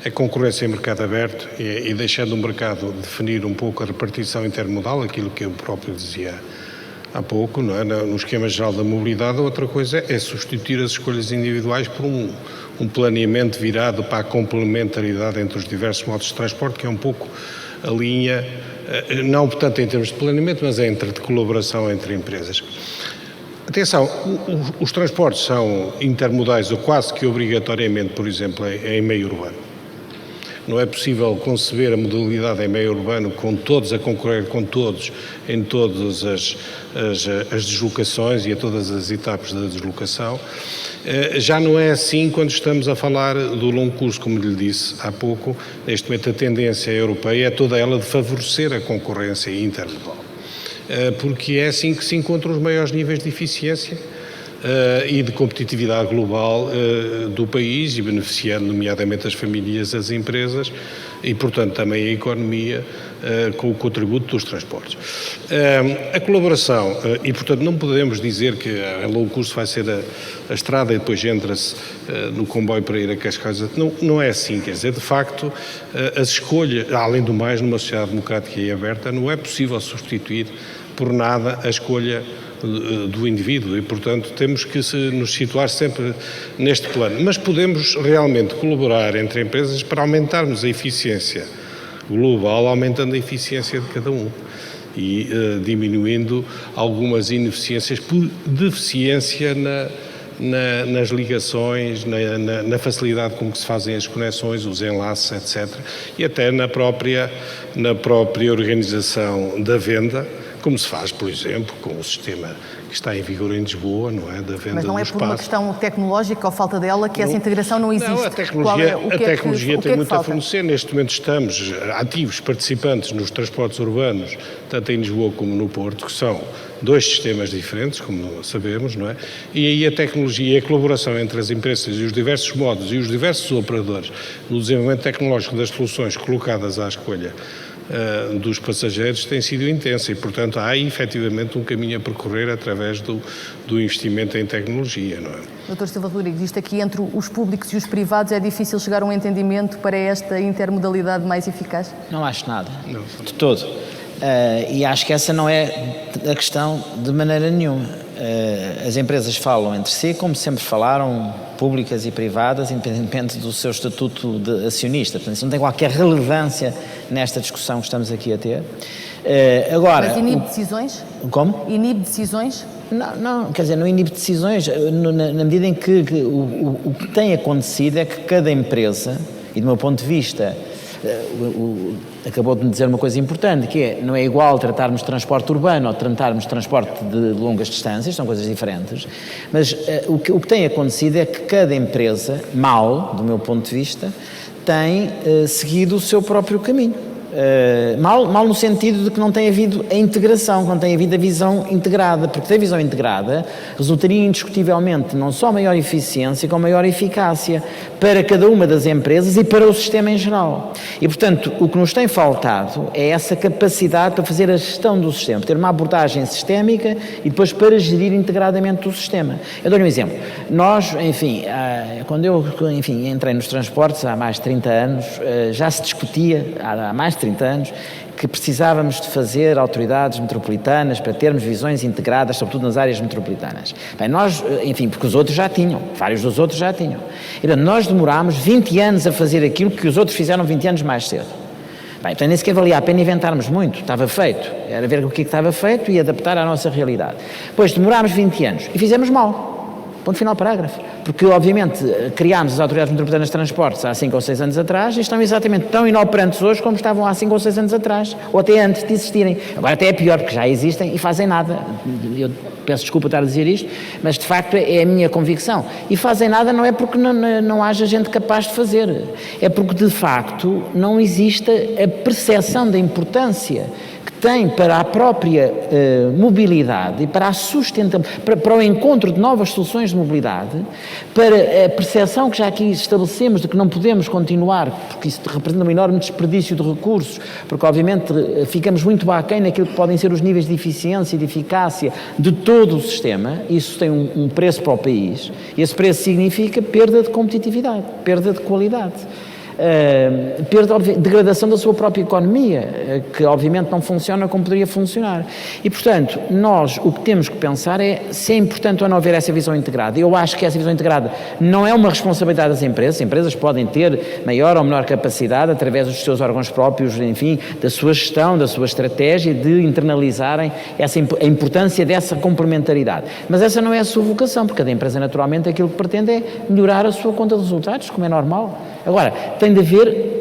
a concorrência em mercado aberto e deixando o mercado definir um pouco a repartição intermodal, aquilo que eu próprio dizia há pouco, não é? No esquema geral da mobilidade. Outra coisa é substituir as escolhas individuais por um planeamento virado para a complementaridade entre os diversos modos de transporte, que é um pouco a linha, não portanto em termos de planeamento, mas é de colaboração entre empresas. Atenção, os transportes são intermodais ou quase que obrigatoriamente, por exemplo, em meio urbano. Não é possível conceber a modalidade em meio urbano com todos a concorrer com todos em todas as deslocações e a todas as etapas da deslocação. Já não é assim quando estamos a falar do longo curso, como lhe disse há pouco. Neste momento a tendência europeia é toda ela de favorecer a concorrência intermodal, porque é assim que se encontram os maiores níveis de eficiência e de competitividade global do país, e beneficiando nomeadamente as famílias, as empresas e, portanto, também a economia com o contributo dos transportes. A colaboração, e portanto não podemos dizer que a longo curso vai ser a estrada e depois entra-se no comboio para ir a Cascais. Não é assim, quer dizer, de facto, as escolhas, além do mais, numa sociedade democrática e aberta, não é possível substituir por nada a escolha do indivíduo e, portanto, temos que nos situar sempre neste plano. Mas podemos realmente colaborar entre empresas para aumentarmos a eficiência global, aumentando a eficiência de cada um e diminuindo algumas ineficiências por deficiência nas ligações, na facilidade com que se fazem as conexões, os enlaces, etc. E até na própria organização da venda, como se faz, por exemplo, com o sistema que está em vigor em Lisboa, não é? Da venda. Mas não é por uma questão tecnológica ou falta dela que essa integração não existe? Não, a tecnologia tem muito a fornecer. Neste momento estamos ativos, participantes nos transportes urbanos, tanto em Lisboa como no Porto, que são dois sistemas diferentes, como sabemos, não é? E aí a tecnologia e a colaboração entre as empresas e os diversos modos e os diversos operadores no desenvolvimento tecnológico das soluções colocadas à escolha dos passageiros tem sido intensa e, portanto, há efetivamente um caminho a percorrer através do investimento em tecnologia, não é? Dr. Silva Rodrigues, isto aqui entre os públicos e os privados é difícil chegar a um entendimento para esta intermodalidade mais eficaz? Não acho nada, de todo. E acho que essa não é a questão de maneira nenhuma. As empresas falam entre si, como sempre falaram, públicas e privadas, independentemente do seu estatuto de acionista. Portanto, isso não tem qualquer relevância nesta discussão que estamos aqui a ter. Agora, mas inibe decisões? Como? Inibe decisões? Não, quer dizer, não inibe decisões, na medida em que o que tem acontecido é que cada empresa, e do meu ponto de vista, acabou de me dizer uma coisa importante, que é, não é igual tratarmos de transporte urbano ou tratarmos de transporte de longas distâncias, são coisas diferentes, mas o que tem acontecido é que cada empresa, mal, do meu ponto de vista, tem seguido o seu próprio caminho. Mal no sentido de que não tem havido a integração, não tem havido a visão integrada, porque a visão integrada resultaria indiscutivelmente não só maior eficiência, como maior eficácia para cada uma das empresas e para o sistema em geral. E, portanto, o que nos tem faltado é essa capacidade para fazer a gestão do sistema, ter uma abordagem sistémica e depois para gerir integradamente o sistema. Eu dou-lhe um exemplo. Nós, quando eu entrei nos transportes há mais de 30 anos, já se discutia, há mais de 30 anos, que precisávamos de fazer autoridades metropolitanas para termos visões integradas, sobretudo nas áreas metropolitanas. Bem, nós, porque os outros já tinham, vários dos outros já tinham. E, nós demorámos 20 anos a fazer aquilo que os outros fizeram 20 anos mais cedo. Bem, então nem sequer valia a pena inventarmos muito, estava feito. Era ver o que estava feito e adaptar à nossa realidade. Depois demorámos 20 anos e fizemos mal. Ponto final, parágrafo. Porque, obviamente, criámos as autoridades metropolitanas de transportes há 5 ou 6 anos atrás e estão exatamente tão inoperantes hoje como estavam há 5 ou 6 anos atrás, ou até antes de existirem. Agora até é pior, porque já existem e fazem nada. Eu peço desculpa estar a dizer isto, mas de facto é a minha convicção. E fazem nada não é porque não haja gente capaz de fazer, é porque de facto não existe a percepção da importância tem para a própria mobilidade e para a sustentabilidade, para o encontro de novas soluções de mobilidade, para a percepção que já aqui estabelecemos de que não podemos continuar, porque isso representa um enorme desperdício de recursos, porque obviamente ficamos muito aquém naquilo que podem ser os níveis de eficiência e de eficácia de todo o sistema. Isso tem um preço para o país, e esse preço significa perda de competitividade, perda de qualidade. Degradação da sua própria economia, que obviamente não funciona como poderia funcionar. E, portanto, nós o que temos que pensar é se é importante ou não haver essa visão integrada. Eu acho que essa visão integrada não é uma responsabilidade das empresas. As empresas podem ter maior ou menor capacidade, através dos seus órgãos próprios, da sua gestão, da sua estratégia, de internalizarem a importância dessa complementaridade. Mas essa não é a sua vocação, porque cada empresa, naturalmente, aquilo que pretende é melhorar a sua conta de resultados, como é normal. Agora, tem de haver,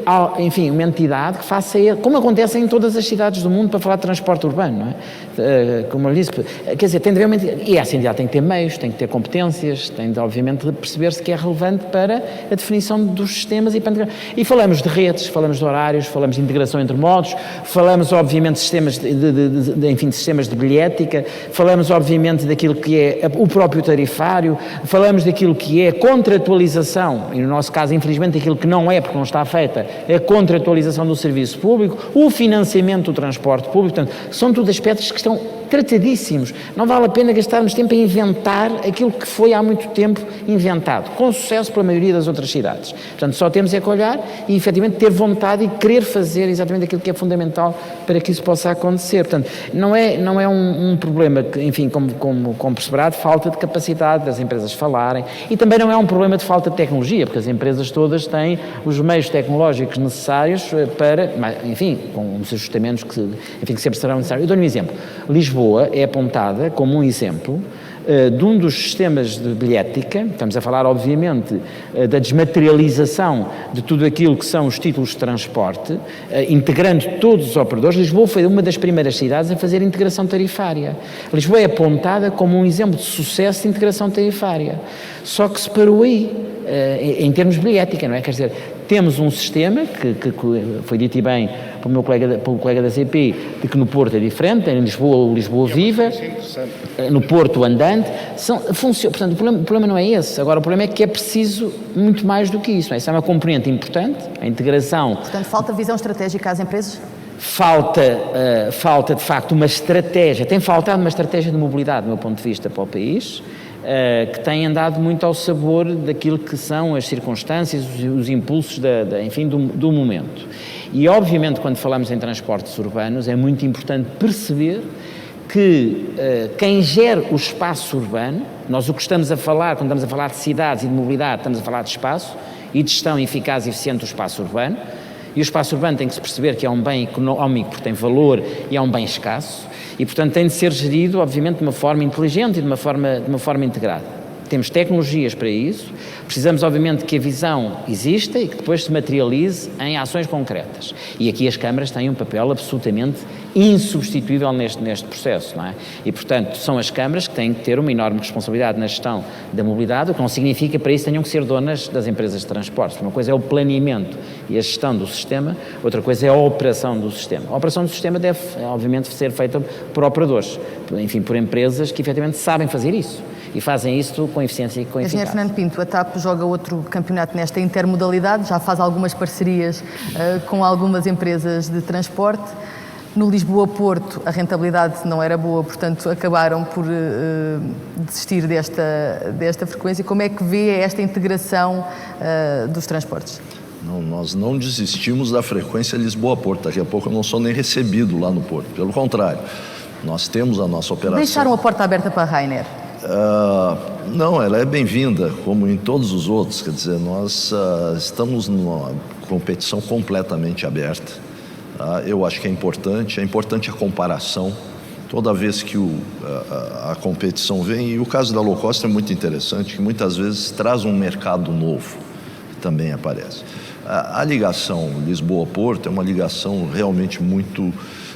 uma entidade que faça, como acontece em todas as cidades do mundo, para falar de transporte urbano, não é? Como eu disse, quer dizer, tem de haver uma entidade, e essa entidade tem que ter meios, tem que ter competências, tem de, obviamente, perceber-se que é relevante para a definição dos sistemas e falamos de redes, falamos de horários, falamos de integração entre modos, falamos, obviamente, de sistemas de sistemas de bilhética, falamos, obviamente, daquilo que é o próprio tarifário, falamos daquilo que é a contratualização, e no nosso caso, infelizmente, aquilo que não é, porque não está feita, é a contratualização do serviço público, o financiamento do transporte público. Portanto, são tudo aspectos que estão tratadíssimos. Não vale a pena gastarmos tempo a inventar aquilo que foi há muito tempo inventado, com sucesso pela maioria das outras cidades. Portanto, só temos é que olhar e, efetivamente, ter vontade e querer fazer exatamente aquilo que é fundamental para que isso possa acontecer. Portanto, não é um problema que, enfim, como perceberá, de falta de capacidade das empresas falarem, e também não é um problema de falta de tecnologia, porque as empresas todas têm os meios tecnológicos necessários para, enfim, com os ajustamentos que sempre serão necessários. Eu dou-lhe um exemplo. Lisboa é apontada como um exemplo de um dos sistemas de bilhética. Estamos a falar, obviamente, da desmaterialização de tudo aquilo que são os títulos de transporte, integrando todos os operadores. Lisboa foi uma das primeiras cidades a fazer integração tarifária. Lisboa é apontada como um exemplo de sucesso de integração tarifária. Só que se parou aí, em termos de bilhética, não é? Quer dizer, temos um sistema que foi dito e bem pelo colega da CP, de que no Porto é diferente, em Lisboa, o Lisboa Viva, no Porto o Andante, funciona. Portanto, o problema não é esse. Agora, o problema é que é preciso muito mais do que isso. Não é? Isso é uma componente importante, a integração. Portanto, falta visão estratégica às empresas? Falta, de facto, uma estratégia. Tem faltado uma estratégia de mobilidade, do meu ponto de vista, para o país, que tem andado muito ao sabor daquilo que são as circunstâncias, os impulsos, do momento. E, obviamente, quando falamos em transportes urbanos, é muito importante perceber que quem gera o espaço urbano, nós o que estamos a falar, quando estamos a falar de cidades e de mobilidade, estamos a falar de espaço e de gestão eficaz e eficiente do espaço urbano, e o espaço urbano tem que se perceber que é um bem económico, porque tem valor e é um bem escasso, e, portanto, tem de ser gerido, obviamente, de uma forma inteligente e de uma forma integrada. Temos tecnologias para isso, precisamos, obviamente, que a visão exista e que depois se materialize em ações concretas. E aqui as câmaras têm um papel absolutamente insubstituível neste processo, não é? E, portanto, são as câmaras que têm que ter uma enorme responsabilidade na gestão da mobilidade, o que não significa para isso tenham que ser donas das empresas de transportes. Uma coisa é o planeamento e a gestão do sistema, outra coisa é a operação do sistema. A operação do sistema deve, obviamente, ser feita por operadores, enfim, por empresas que efetivamente sabem fazer isso. E fazem isso com eficiência e com eficácia. Engenheiro Fernando Pinto, a TAP joga outro campeonato nesta intermodalidade, já faz algumas parcerias com algumas empresas de transporte. No Lisboa-Porto a rentabilidade não era boa, portanto acabaram por desistir desta frequência. Como é que vê esta integração dos transportes? Não, nós não desistimos da frequência Lisboa-Porto. Daqui a pouco eu não sou nem recebido lá no Porto. Pelo contrário, nós temos a nossa operação... Deixaram a porta aberta para a Ryanair? Não, ela é bem-vinda, como em todos os outros. Quer dizer, nós estamos numa competição completamente aberta. Eu acho que é importante a comparação. Toda vez que a competição vem, e o caso da low cost é muito interessante, que muitas vezes traz um mercado novo, que também aparece. A ligação Lisboa-Porto é uma ligação realmente muito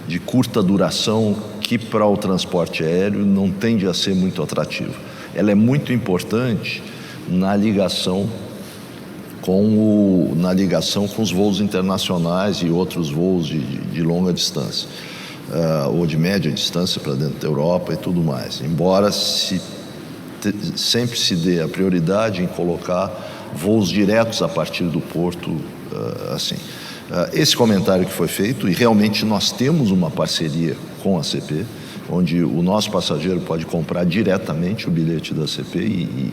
de curta duração, que para o transporte aéreo não tende a ser muito atrativa. Ela é muito importante na ligação com os voos internacionais e outros voos de longa distância, ou de média distância para dentro da Europa e tudo mais. Embora sempre se dê a prioridade em colocar voos diretos a partir do porto, assim. Esse comentário que foi feito, e realmente nós temos uma parceria com a CP, onde o nosso passageiro pode comprar diretamente o bilhete da CP e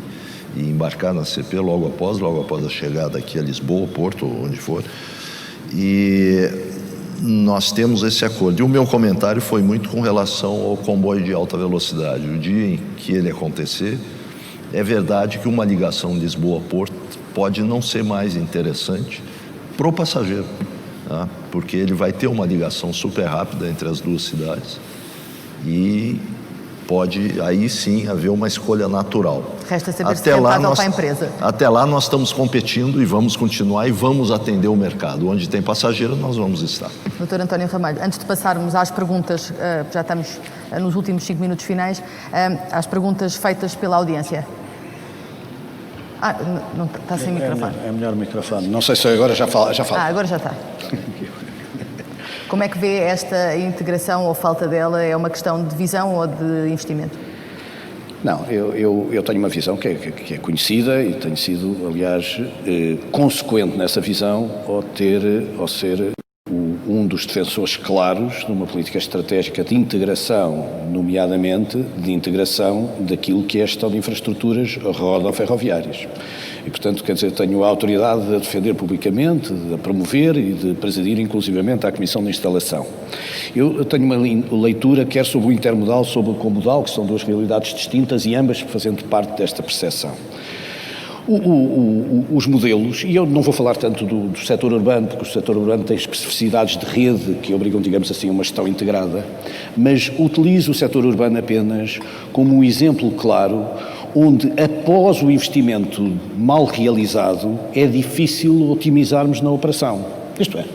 embarcar na CP logo após a chegada aqui a Lisboa, Porto, ou onde for. E nós temos esse acordo. E o meu comentário foi muito com relação ao comboio de alta velocidade. O dia em que ele acontecer, é verdade que uma ligação Lisboa-Porto pode não ser mais interessante para o passageiro, tá? Porque ele vai ter uma ligação super rápida entre as duas cidades e pode aí sim haver uma escolha natural. Resta saber se é rentável para a empresa. Até lá nós estamos competindo e vamos continuar e vamos atender o mercado. Onde tem passageiro nós vamos estar. Dr. António Ramalho, antes de passarmos às perguntas, já estamos nos últimos 5 minutos finais, às perguntas feitas pela audiência. Não está sem microfone. É melhor o microfone. Não sei se agora já fala. Agora já está. Como é que vê esta integração ou falta dela? É uma questão de visão ou de investimento? Não, eu tenho uma visão que é conhecida e tenho sido, aliás, consequente nessa visão ao ser o um dos defensores claros de uma política estratégica de integração, nomeadamente de integração daquilo que é a gestão de infraestruturas rodoferroviárias. E, portanto, quer dizer, tenho a autoridade de defender publicamente, de promover e de presidir inclusivamente a Comissão de Instalação. Eu tenho uma leitura quer sobre o intermodal, sobre o comodal, que são duas realidades distintas e ambas fazendo parte desta percepção. Os modelos, e eu não vou falar tanto do setor urbano, porque o setor urbano tem especificidades de rede que obrigam, digamos assim, a uma gestão integrada, mas utilizo o setor urbano apenas como um exemplo claro onde, após o investimento mal realizado, é difícil otimizarmos na operação. Isto é,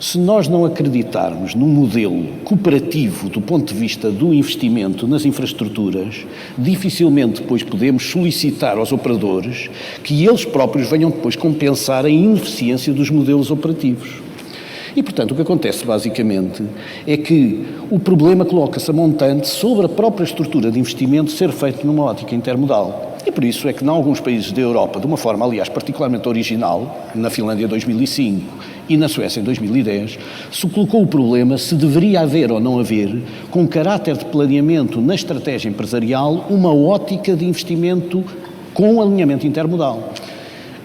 se nós não acreditarmos num modelo cooperativo do ponto de vista do investimento nas infraestruturas, dificilmente depois podemos solicitar aos operadores que eles próprios venham depois compensar a ineficiência dos modelos operativos. E, portanto, o que acontece basicamente é que o problema coloca-se a montante sobre a própria estrutura de investimento ser feito numa ótica intermodal. E por isso é que, em alguns países da Europa, de uma forma, aliás, particularmente original, na Finlândia em 2005 e na Suécia em 2010, se colocou o problema se deveria haver ou não haver, com caráter de planeamento na estratégia empresarial, uma ótica de investimento com alinhamento intermodal.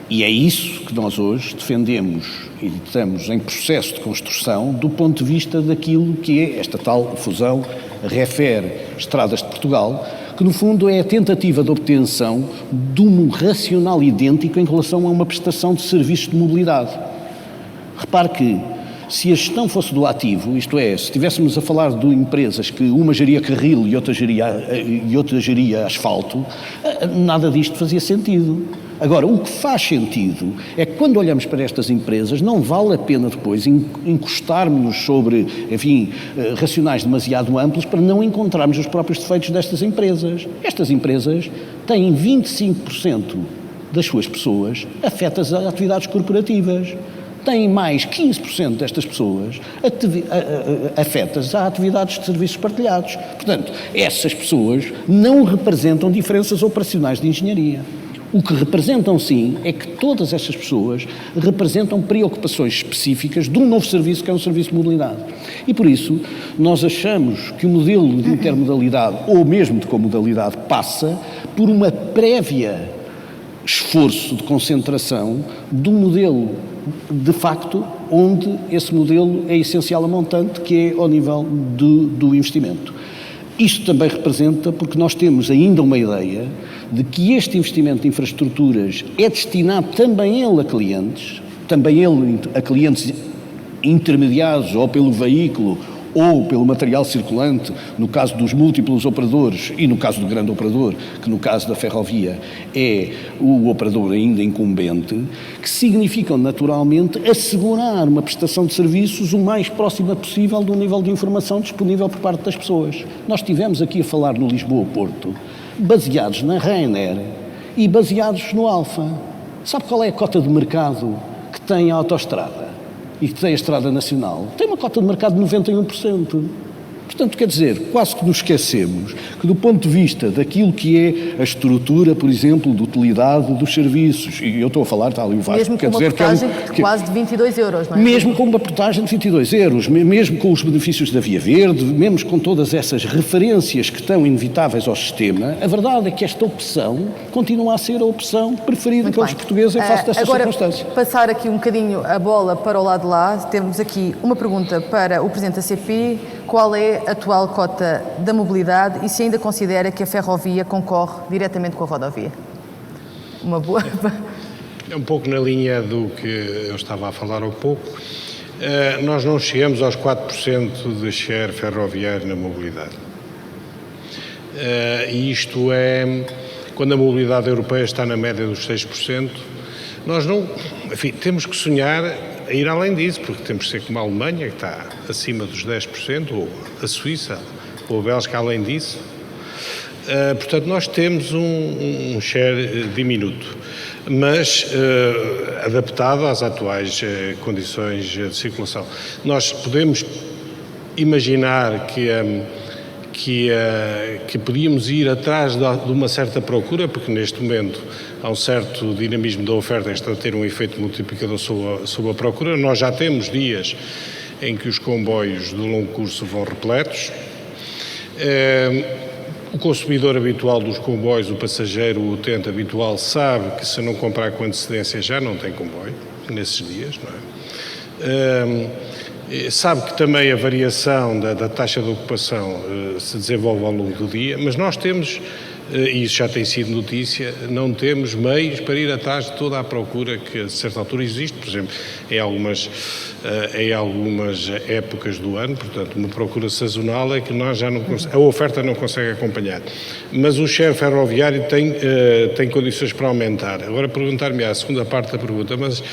E é isso que nós hoje defendemos e estamos em processo de construção do ponto de vista daquilo que é esta tal fusão REFER-Estradas de Portugal, que no fundo é a tentativa de obtenção de um racional idêntico em relação a uma prestação de serviços de mobilidade. Repare que, se a gestão fosse do ativo, isto é, se estivéssemos a falar de empresas que uma geria carril e outra geria asfalto, nada disto fazia sentido. Agora, o que faz sentido é que quando olhamos para estas empresas não vale a pena depois encostarmos-nos sobre, enfim, racionais demasiado amplos para não encontrarmos os próprios defeitos destas empresas. Estas empresas têm 25% das suas pessoas afetas a atividades corporativas. Têm mais 15% destas pessoas afetas a atividades de serviços partilhados. Portanto, essas pessoas não representam diferenças operacionais de engenharia. O que representam, sim, é que todas estas pessoas representam preocupações específicas de um novo serviço, que é um serviço de mobilidade. E, por isso, nós achamos que o modelo de intermodalidade, ou mesmo de comodalidade, passa por uma prévia esforço de concentração de um modelo, de facto, onde esse modelo é essencial a montante, que é ao nível do investimento. Isto também representa, porque nós temos ainda uma ideia de que este investimento de infraestruturas é destinado também ele a clientes intermediados ou pelo veículo ou pelo material circulante, no caso dos múltiplos operadores e no caso do grande operador, que no caso da ferrovia é o operador ainda incumbente, que significam naturalmente assegurar uma prestação de serviços o mais próxima possível do nível de informação disponível por parte das pessoas. Nós estivemos aqui a falar no Lisboa-Porto, baseados na Ryanair e baseados no Alfa. Sabe qual é a cota de mercado que tem a autoestrada e que tem a estrada nacional? Tem uma cota de mercado de 91%. Portanto, quer dizer, quase que nos esquecemos que do ponto de vista daquilo que é a estrutura, por exemplo, de utilidade dos serviços, e eu estou a falar, está ali o Vasco, mesmo quer com dizer uma portagem de quase de 22 euros, não é? Mesmo com uma portagem de 22 euros, mesmo com os benefícios da Via Verde, mesmo com todas essas referências que estão inevitáveis ao sistema, a verdade é que esta opção continua a ser a opção preferida pelos portugueses em face destas circunstâncias. Agora, passar aqui um bocadinho a bola para o lado de lá, temos aqui uma pergunta para o Presidente da CP. Qual é a atual cota da mobilidade e se ainda considera que a ferrovia concorre diretamente com a rodovia? Uma boa... É um pouco na linha do que eu estava a falar há pouco. Nós não chegamos aos 4% de share ferroviário na mobilidade. E isto é, quando a mobilidade europeia está na média dos 6%, nós não... Enfim, temos que sonhar a ir além disso, porque temos que ser como a Alemanha, que está acima dos 10%, ou a Suíça, ou a Bélgica além disso. Portanto, nós temos um share diminuto, mas adaptado às atuais condições de circulação. Nós podemos imaginar que podíamos ir atrás de uma certa procura, porque neste momento há um certo dinamismo da oferta que está a ter um efeito multiplicador sobre a procura. Nós já temos dias em que os comboios de longo curso vão repletos. O consumidor habitual dos comboios, o passageiro, o utente habitual, sabe que se não comprar com antecedência já não tem comboio nesses dias, não é? Sabe que também a variação da taxa de ocupação se desenvolve ao longo do dia, mas nós temos, e isso já tem sido notícia, não temos meios para ir atrás de toda a procura que a certa altura existe, por exemplo, em algumas épocas do ano, portanto, uma procura sazonal é que nós já não a oferta não consegue acompanhar. Mas o share ferroviário tem condições para aumentar. Agora perguntar-me a segunda parte da pergunta, mas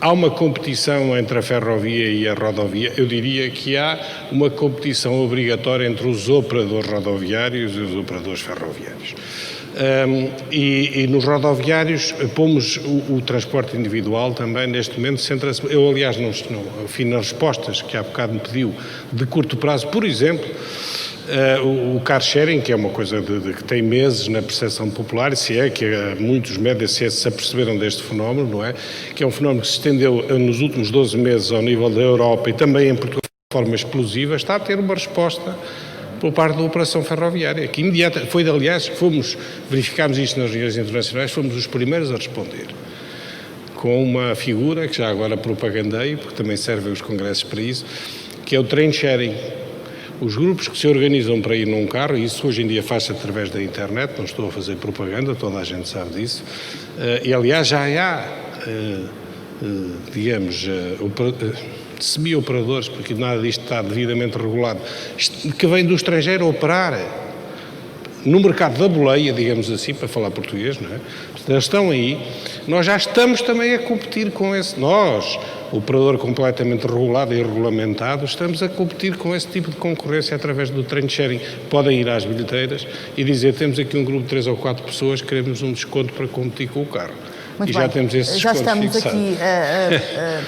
há uma competição entre a ferrovia e a rodovia? Eu diria que há uma competição obrigatória entre os operadores rodoviários e os operadores ferroviários. E nos rodoviários pomos o transporte individual também, neste momento, centra-se. Eu, aliás, nas respostas que há bocado me pediu, de curto prazo, por exemplo, o car sharing, que é uma coisa que tem meses na percepção popular, se é que muitos médias se aperceberam deste fenómeno, não é? Que é um fenómeno que se estendeu nos últimos 12 meses ao nível da Europa e também em Portugal de forma explosiva, está a ter uma resposta por parte da operação ferroviária, que imediata, aliás, verificámos isto nas reuniões internacionais, fomos os primeiros a responder, com uma figura que já agora propagandeio, porque também servem os congressos para isso, que é o train sharing. Os grupos que se organizam para ir num carro, e isso hoje em dia faz-se através da internet, não estou a fazer propaganda, toda a gente sabe disso, e aliás já há, digamos, semi-operadores, porque nada disto está devidamente regulado, que vêm do estrangeiro a operar no mercado da boleia, digamos assim, para falar português, não é? Portanto, eles estão aí, nós já estamos também a competir com nós, o operador completamente regulado e regulamentado, estamos a competir com esse tipo de concorrência através do train sharing. Podem ir às bilheteiras e dizer, temos aqui um grupo de 3 ou 4 pessoas, queremos um desconto para competir com o carro. Muito e bem. Já temos esse já desconto estamos fixado. aqui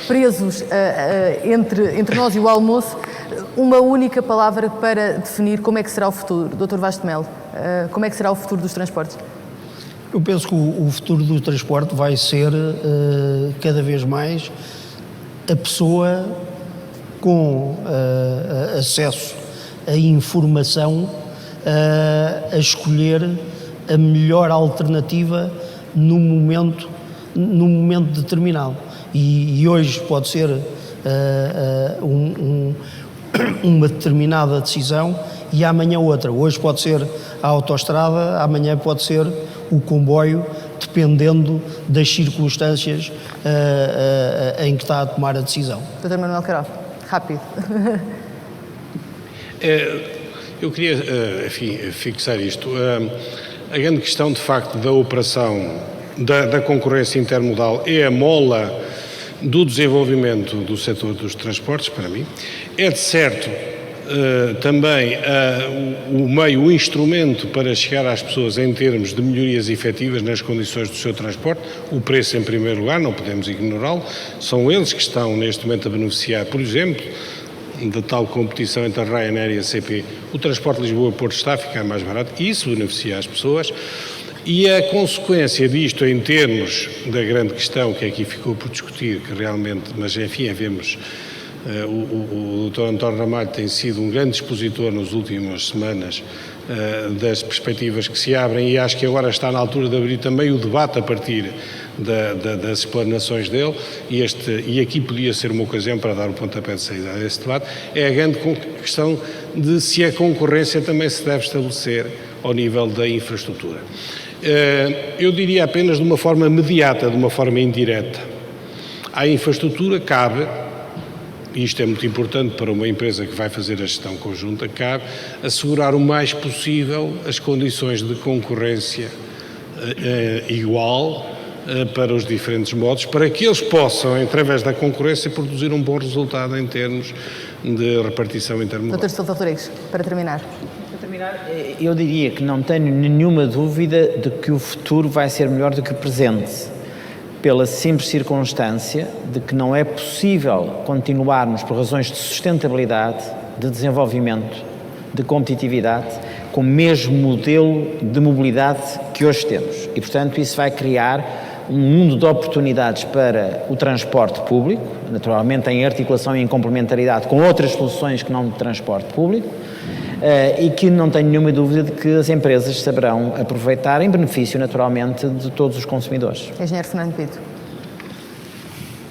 presos entre nós e o almoço. Uma única palavra para definir como é que será o futuro. Dr. Vaz de Melo, como é que será o futuro dos transportes? Eu penso que o futuro do transporte vai ser cada vez mais a pessoa com acesso à informação a escolher a melhor alternativa no momento determinado. E hoje pode ser uma determinada decisão e amanhã outra. Hoje pode ser a autoestrada, amanhã pode ser o comboio, dependendo das circunstâncias em que está a tomar a decisão. Dr. Manuel Carol, rápido. Eu queria, enfim, fixar isto. A grande questão, de facto, da operação da concorrência intermodal é a mola do desenvolvimento do setor dos transportes, para mim. É, de certo, também o instrumento para chegar às pessoas em termos de melhorias efetivas nas condições do seu transporte. O preço, em primeiro lugar, não podemos ignorá-lo. São eles que estão, neste momento, a beneficiar, por exemplo, da tal competição entre a Ryanair e a CP. O transporte de Lisboa-Porto está a ficar mais barato e isso beneficia as pessoas. E a consequência disto, em termos da grande questão que aqui ficou por discutir, que realmente, mas enfim, vemos, o Dr. António Ramalho tem sido um grande expositor nas últimas semanas das perspectivas que se abrem e acho que agora está na altura de abrir também o debate a partir das explanações dele e aqui podia ser uma ocasião para dar o pontapé de saída a esse debate. É a grande questão de se a concorrência também se deve estabelecer ao nível da infraestrutura. Eu diria apenas de uma forma imediata, de uma forma indireta. À infraestrutura cabe, e isto é muito importante para uma empresa que vai fazer a gestão conjunta, cabe assegurar o mais possível as condições de concorrência igual para os diferentes modos, para que eles possam, através da concorrência, produzir um bom resultado em termos de repartição intermodal. Dr. Silva Rodrigues, para terminar. Eu diria que não tenho nenhuma dúvida de que o futuro vai ser melhor do que o presente, pela simples circunstância de que não é possível continuarmos, por razões de sustentabilidade, de desenvolvimento, de competitividade, com o mesmo modelo de mobilidade que hoje temos. E, portanto, isso vai criar um mundo de oportunidades para o transporte público, naturalmente em articulação e em complementaridade com outras soluções que não de transporte público, e que não tenho nenhuma dúvida de que as empresas saberão aproveitar em benefício, naturalmente, de todos os consumidores. Engenheiro Fernando Pinto.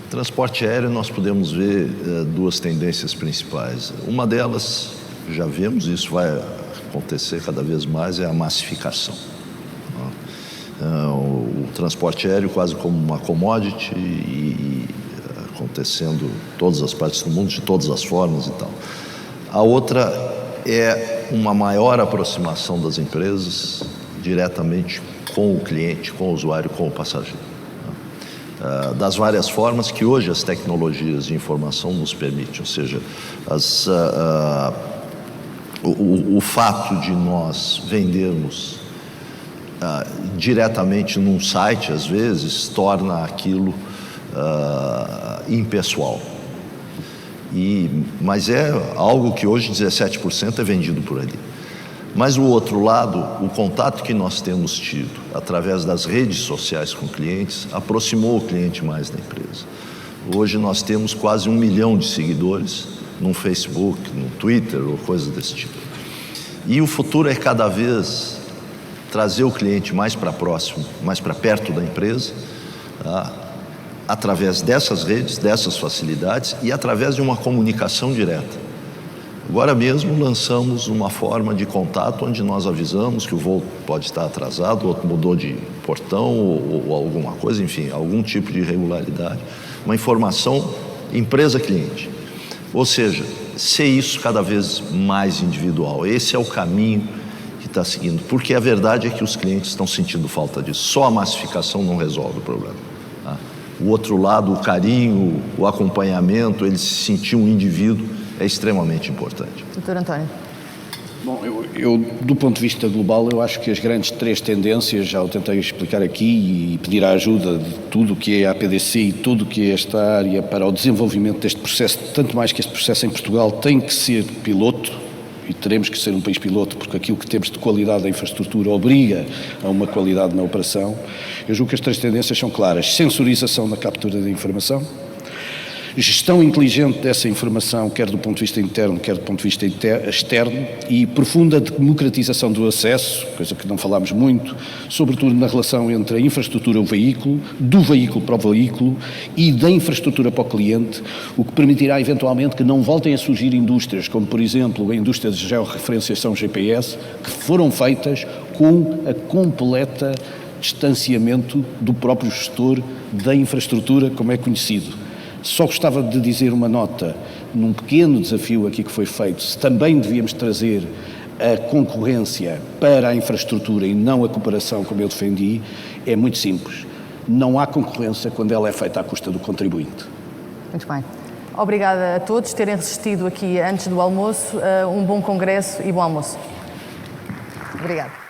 Transporte aéreo, nós podemos ver duas tendências principais. Uma delas, já vemos, isso vai acontecer cada vez mais, é a massificação. O transporte aéreo quase como uma commodity e acontecendo em todas as partes do mundo, de todas as formas e tal. A outra é uma maior aproximação das empresas diretamente com o cliente, com o usuário, com o passageiro. Das várias formas que hoje as tecnologias de informação nos permitem, ou seja, o fato de nós vendermos diretamente num site, às vezes, torna aquilo impessoal. Mas é algo que hoje 17% é vendido por ali. Mas o outro lado, o contato que nós temos tido através das redes sociais com clientes, aproximou o cliente mais da empresa. Hoje nós temos quase 1 milhão de seguidores no Facebook, no Twitter ou coisas desse tipo. E o futuro é cada vez trazer o cliente mais para próximo, mais para perto da empresa, através dessas redes, dessas facilidades e através de uma comunicação direta. Agora mesmo lançamos uma forma de contato onde nós avisamos que o voo pode estar atrasado, outro mudou de portão ou alguma coisa, enfim, algum tipo de irregularidade. Uma informação empresa-cliente. Ou seja, ser isso cada vez mais individual. Esse é o caminho que está seguindo, porque a verdade é que os clientes estão sentindo falta disso. Só a massificação não resolve o problema. O outro lado, o carinho, o acompanhamento, ele se sentir um indivíduo, é extremamente importante. Doutor António. Bom, eu, do ponto de vista global, eu acho que as grandes três tendências, já o tentei explicar aqui e pedir a ajuda de tudo o que é a APDC e tudo o que é esta área para o desenvolvimento deste processo, tanto mais que este processo em Portugal tem que ser piloto, e teremos que ser um país piloto, porque aquilo que temos de qualidade da infraestrutura obriga a uma qualidade na operação. Eu julgo que as três tendências são claras: sensorização na captura da informação, gestão inteligente dessa informação, quer do ponto de vista interno, quer do ponto de vista externo, e profunda democratização do acesso, coisa que não falámos muito, sobretudo na relação entre a infraestrutura e o veículo, do veículo para o veículo e da infraestrutura para o cliente, o que permitirá eventualmente que não voltem a surgir indústrias, como por exemplo a indústria de georreferenciação GPS, que foram feitas com a completa distanciamento do próprio gestor da infraestrutura, como é conhecido. Só gostava de dizer uma nota, num pequeno desafio aqui que foi feito, se também devíamos trazer a concorrência para a infraestrutura e não a cooperação, como eu defendi, é muito simples. Não há concorrência quando ela é feita à custa do contribuinte. Muito bem. Obrigada a todos por terem resistido aqui antes do almoço. Um bom congresso e bom almoço. Obrigada.